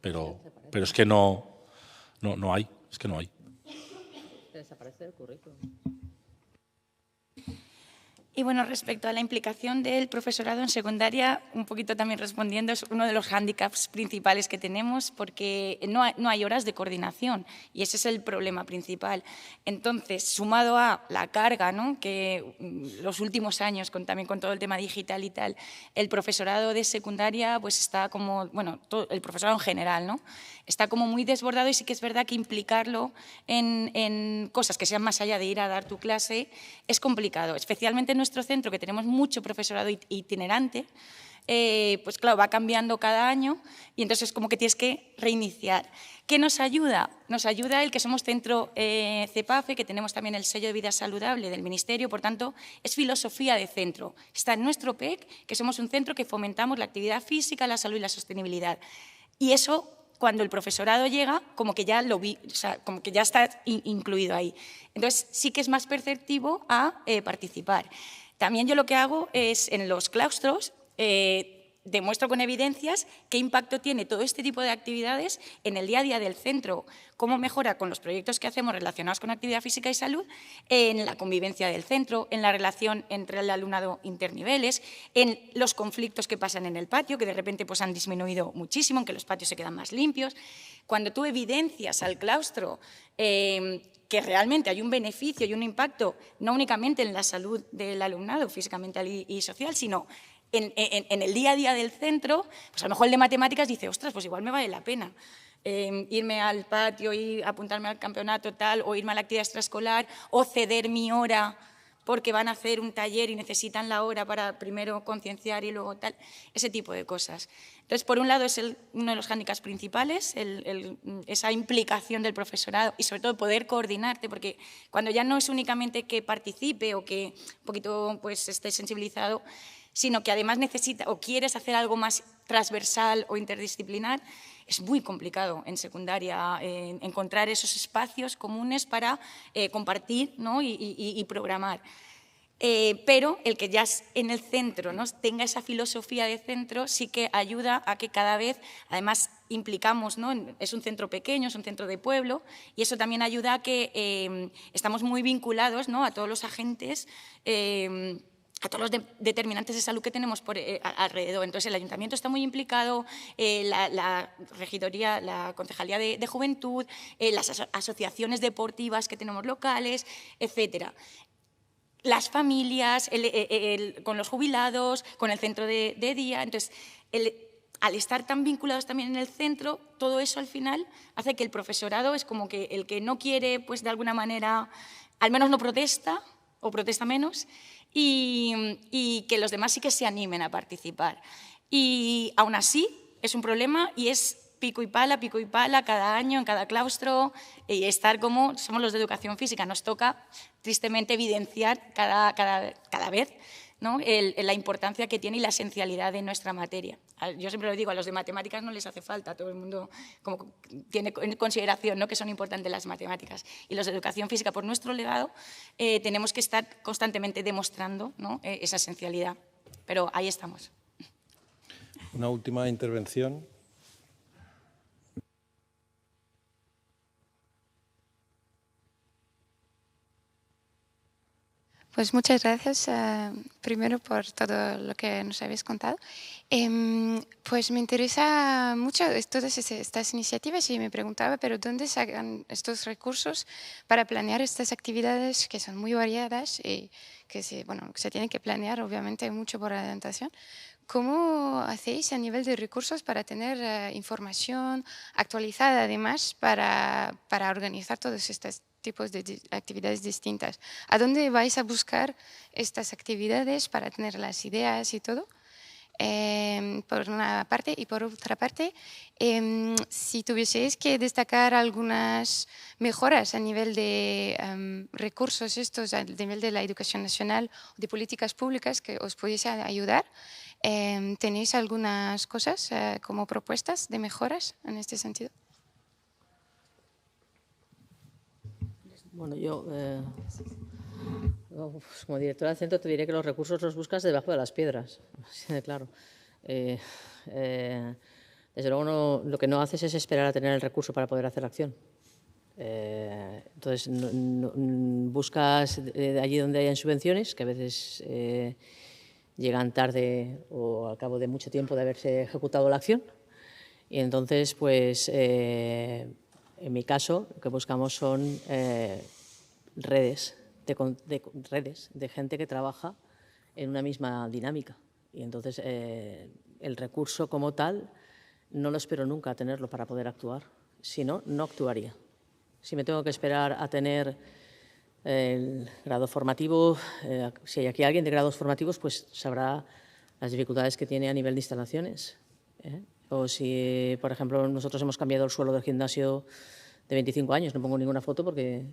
Pero es que no hay. Es que no hay. Desaparece el currículum. Y bueno, respecto a la implicación del profesorado en secundaria, un poquito también respondiendo, es uno de los hándicaps principales que tenemos porque no hay horas de coordinación y ese es el problema principal. Entonces, sumado a la carga, ¿no?, que los últimos años, también con todo el tema digital y tal, el profesorado de secundaria pues está como, bueno, el profesorado en general, ¿no?, está como muy desbordado y sí que es verdad que implicarlo en cosas que sean más allá de ir a dar tu clase es complicado, especialmente en nuestro centro, que tenemos mucho profesorado itinerante, pues claro, va cambiando cada año y entonces como que tienes que reiniciar. ¿Qué nos ayuda? Nos ayuda el que somos centro CEPAFE, que tenemos también el sello de vida saludable del Ministerio, por tanto, es filosofía de centro. Está en nuestro PEC, que somos un centro que fomentamos la actividad física, la salud y la sostenibilidad. Y eso, cuando el profesorado llega, como que ya como que ya está incluido ahí. Entonces, sí que es más perceptivo a participar. También yo lo que hago es, en los claustros, demuestro con evidencias qué impacto tiene todo este tipo de actividades en el día a día del centro, cómo mejora con los proyectos que hacemos relacionados con actividad física y salud, en la convivencia del centro, en la relación entre el alumnado interniveles, en los conflictos que pasan en el patio, que de repente pues, han disminuido muchísimo, en que los patios se quedan más limpios. Cuando tú evidencias al claustro que realmente hay un beneficio y un impacto, no únicamente en la salud del alumnado física, mental y social, sino en el día a día del centro, pues a lo mejor el de matemáticas dice, ostras, pues igual me vale la pena irme al patio y apuntarme al campeonato tal, o irme a la actividad extraescolar, o ceder mi hora porque van a hacer un taller y necesitan la hora para primero concienciar y luego tal, ese tipo de cosas. Entonces, por un lado, es uno de los hándicaps principales, esa implicación del profesorado y, sobre todo, poder coordinarte, porque cuando ya no es únicamente que participe o que un poquito pues, esté sensibilizado, sino que además necesita o quieres hacer algo más transversal o interdisciplinar, es muy complicado en secundaria encontrar esos espacios comunes para compartir, ¿no?, y programar. Pero el que ya en el centro, ¿no?, tenga esa filosofía de centro sí que ayuda a que cada vez, además, implicamos, ¿no?, es un centro pequeño, es un centro de pueblo, y eso también ayuda a que estamos muy vinculados, ¿no?, a todos los agentes, a todos los determinantes de salud que tenemos alrededor. Entonces, el ayuntamiento está muy implicado, la regidoría, la concejalía de juventud, las asociaciones deportivas que tenemos locales, etcétera. Las familias, con los jubilados, con el centro de día. Entonces, al estar tan vinculados también en el centro, todo eso al final hace que el profesorado es como que el que no quiere, pues de alguna manera, al menos no protesta o protesta menos, y que los demás sí que se animen a participar. Y aún así es un problema y es pico y pala cada año en cada claustro, y estar como somos los de educación física, nos toca tristemente evidenciar cada vez, ¿no?, la importancia que tiene y la esencialidad de nuestra materia. Yo siempre lo digo, a los de matemáticas no les hace falta, todo el mundo como tiene en consideración, ¿no?, que son importantes las matemáticas. Y los de educación física, por nuestro legado, tenemos que estar constantemente demostrando, ¿no?, esa esencialidad. Pero ahí estamos. Una última intervención. Pues muchas gracias, primero por todo lo que nos habéis contado. Pues me interesa mucho todas estas iniciativas y me preguntaba, pero ¿dónde sacan estos recursos para planear estas actividades que son muy variadas y que se tienen que planear obviamente mucho por adelantación? ¿Cómo hacéis a nivel de recursos para tener información actualizada además para organizar todas estas tipos de actividades distintas? ¿A dónde vais a buscar estas actividades para tener las ideas y todo? Por una parte, y por otra parte, si tuvieseis que destacar algunas mejoras a nivel de recursos estos, a nivel de la educación nacional o de políticas públicas que os pudiese ayudar, ¿tenéis algunas cosas como propuestas de mejoras en este sentido? Bueno, yo, como directora del centro, te diré que los recursos los buscas debajo de las piedras, así de claro. Desde luego, lo que no haces es esperar a tener el recurso para poder hacer acción. Entonces, buscas allí donde hayan subvenciones, que a veces llegan tarde o al cabo de mucho tiempo de haberse ejecutado la acción. Y entonces, pues, en mi caso, lo que buscamos son redes de gente que trabaja en una misma dinámica. Y entonces, el recurso como tal no lo espero nunca a tenerlo para poder actuar. Si no, no actuaría. Si me tengo que esperar a tener el grado formativo, si hay aquí alguien de grados formativos, pues sabrá las dificultades que tiene a nivel de instalaciones. O si, por ejemplo, nosotros hemos cambiado el suelo del gimnasio de 25 años, no pongo ninguna foto porque,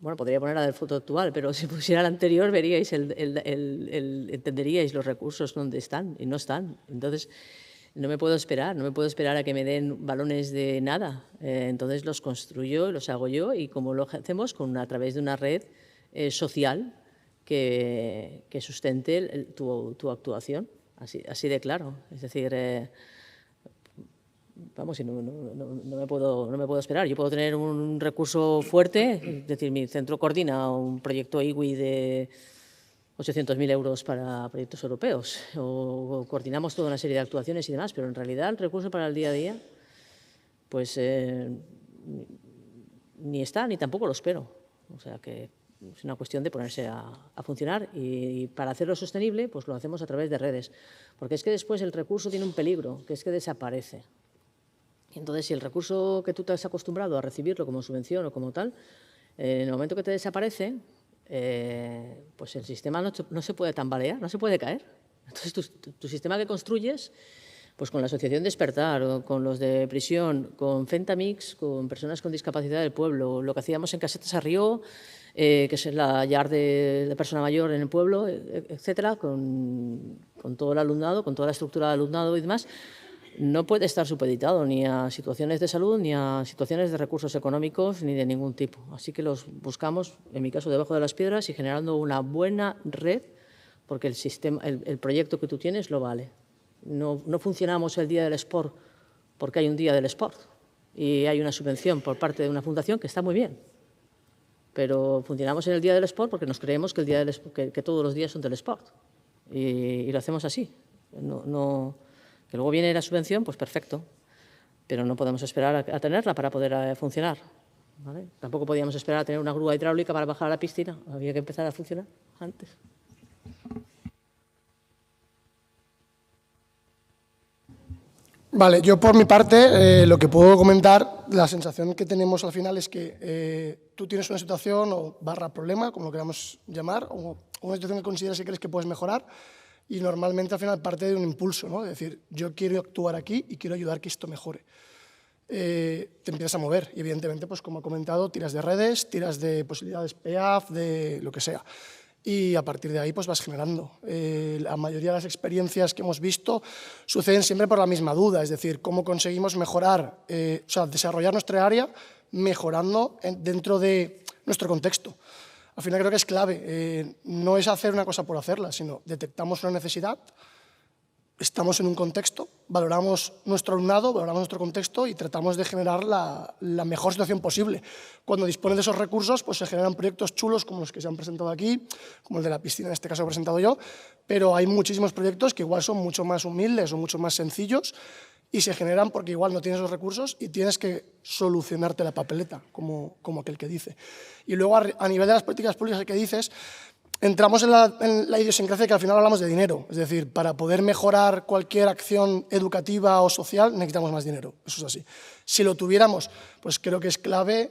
bueno, podría poner la del foto actual, pero si pusiera la anterior veríais, entenderíais los recursos donde están y no están. Entonces, no me puedo esperar a que me den balones de nada. Entonces los construyo, los hago yo y como lo hacemos a través de una red social que sustente tu actuación, así de claro. Es decir, vamos, no me puedo esperar. Yo puedo tener un recurso fuerte, es decir, mi centro coordina un proyecto IWI de 800.000 euros para proyectos europeos, o coordinamos toda una serie de actuaciones y demás, pero en realidad el recurso para el día a día, pues ni está, ni tampoco lo espero. O sea que es una cuestión de ponerse a funcionar y para hacerlo sostenible, pues lo hacemos a través de redes. Porque es que después el recurso tiene un peligro, que es que desaparece. Y entonces, si el recurso que tú te has acostumbrado a recibirlo como subvención o como tal, en el momento que te desaparece, pues el sistema no se puede tambalear, no se puede caer. Entonces, tu sistema que construyes, pues con la Asociación Despertar, o con los de prisión, con Fentamix, con personas con discapacidad del pueblo, lo que hacíamos en Casetas Arrió, que es la yard de persona mayor en el pueblo, etcétera, con todo el alumnado, con toda la estructura del alumnado y demás, no puede estar supeditado ni a situaciones de salud, ni a situaciones de recursos económicos, ni de ningún tipo. Así que los buscamos, en mi caso, debajo de las piedras y generando una buena red, porque el proyecto que tú tienes lo vale. No funcionamos el Día del Sport porque hay un Día del Sport y hay una subvención por parte de una fundación que está muy bien. Pero funcionamos en el Día del Sport porque nos creemos que, que todos los días son del sport. Y lo hacemos así. Que luego viene la subvención, pues perfecto, pero no podemos esperar a tenerla para poder funcionar. ¿Vale? Tampoco podíamos esperar a tener una grúa hidráulica para bajar a la piscina, había que empezar a funcionar antes. Vale, yo por mi parte lo que puedo comentar, la sensación que tenemos al final es que tú tienes una situación o problema, como lo queramos llamar, o una situación que consideras que crees que puedes mejorar, y normalmente al final parte de un impulso, ¿no? Es decir, yo quiero actuar aquí y quiero ayudar a que esto mejore. Te empiezas a mover y evidentemente, pues como he comentado, tiras de redes, tiras de posibilidades PEAF, de lo que sea. Y a partir de ahí pues vas generando. La mayoría de las experiencias que hemos visto suceden siempre por la misma duda, es decir, cómo conseguimos mejorar, o sea, desarrollar nuestra área mejorando dentro de nuestro contexto. Al final creo que es clave, no es hacer una cosa por hacerla, sino detectamos una necesidad, estamos en un contexto, valoramos nuestro alumnado, valoramos nuestro contexto y tratamos de generar la mejor situación posible. Cuando disponen de esos recursos, pues se generan proyectos chulos como los que se han presentado aquí, como el de la piscina, en este caso he presentado yo, pero hay muchísimos proyectos que igual son mucho más humildes o mucho más sencillos y se generan porque igual no tienes los recursos y tienes que solucionarte la papeleta, como aquel que dice. Y luego, a nivel de las políticas públicas que dices, entramos en la idiosincrasia que al final hablamos de dinero. Es decir, para poder mejorar cualquier acción educativa o social necesitamos más dinero. Eso es así. Si lo tuviéramos, pues creo que es clave,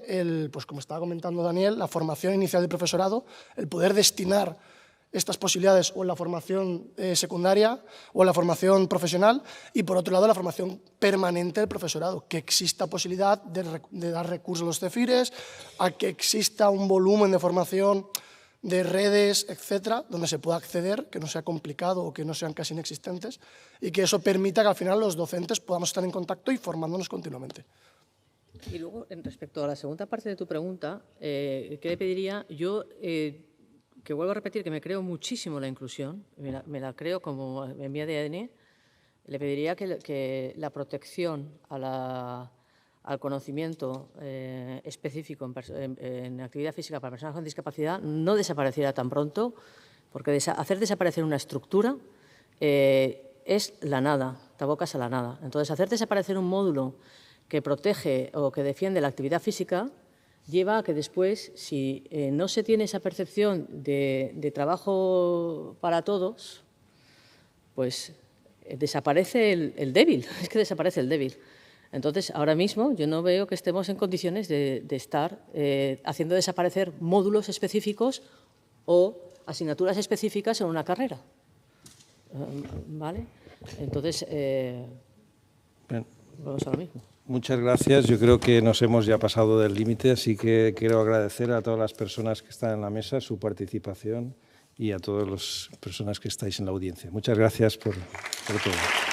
pues como estaba comentando Daniel, la formación inicial del profesorado, el poder destinar estas posibilidades o en la formación secundaria o en la formación profesional y, por otro lado, la formación permanente del profesorado, que exista posibilidad de dar recursos a los CEFIRES, a que exista un volumen de formación de redes, etcétera, donde se pueda acceder, que no sea complicado o que no sean casi inexistentes y que eso permita que al final los docentes podamos estar en contacto y formándonos continuamente. Y luego, respecto a la segunda parte de tu pregunta, ¿qué le pediría? Yo, que vuelvo a repetir que me creo muchísimo la inclusión, me la creo como en mi ADN, le pediría que la protección a al conocimiento específico en actividad física para personas con discapacidad no desapareciera tan pronto, porque hacer desaparecer una estructura es la nada, te abocas a la nada. Entonces, hacer desaparecer un módulo que protege o que defiende la actividad física lleva a que después, si no se tiene esa percepción de trabajo para todos, pues desaparece el débil, es que desaparece el débil. Entonces, ahora mismo yo no veo que estemos en condiciones de estar haciendo desaparecer módulos específicos o asignaturas específicas en una carrera. ¿Vale? Entonces, vamos a lo mismo. Muchas gracias. Yo creo que nos hemos ya pasado del límite, así que quiero agradecer a todas las personas que están en la mesa su participación y a todas las personas que estáis en la audiencia. Muchas gracias por todo.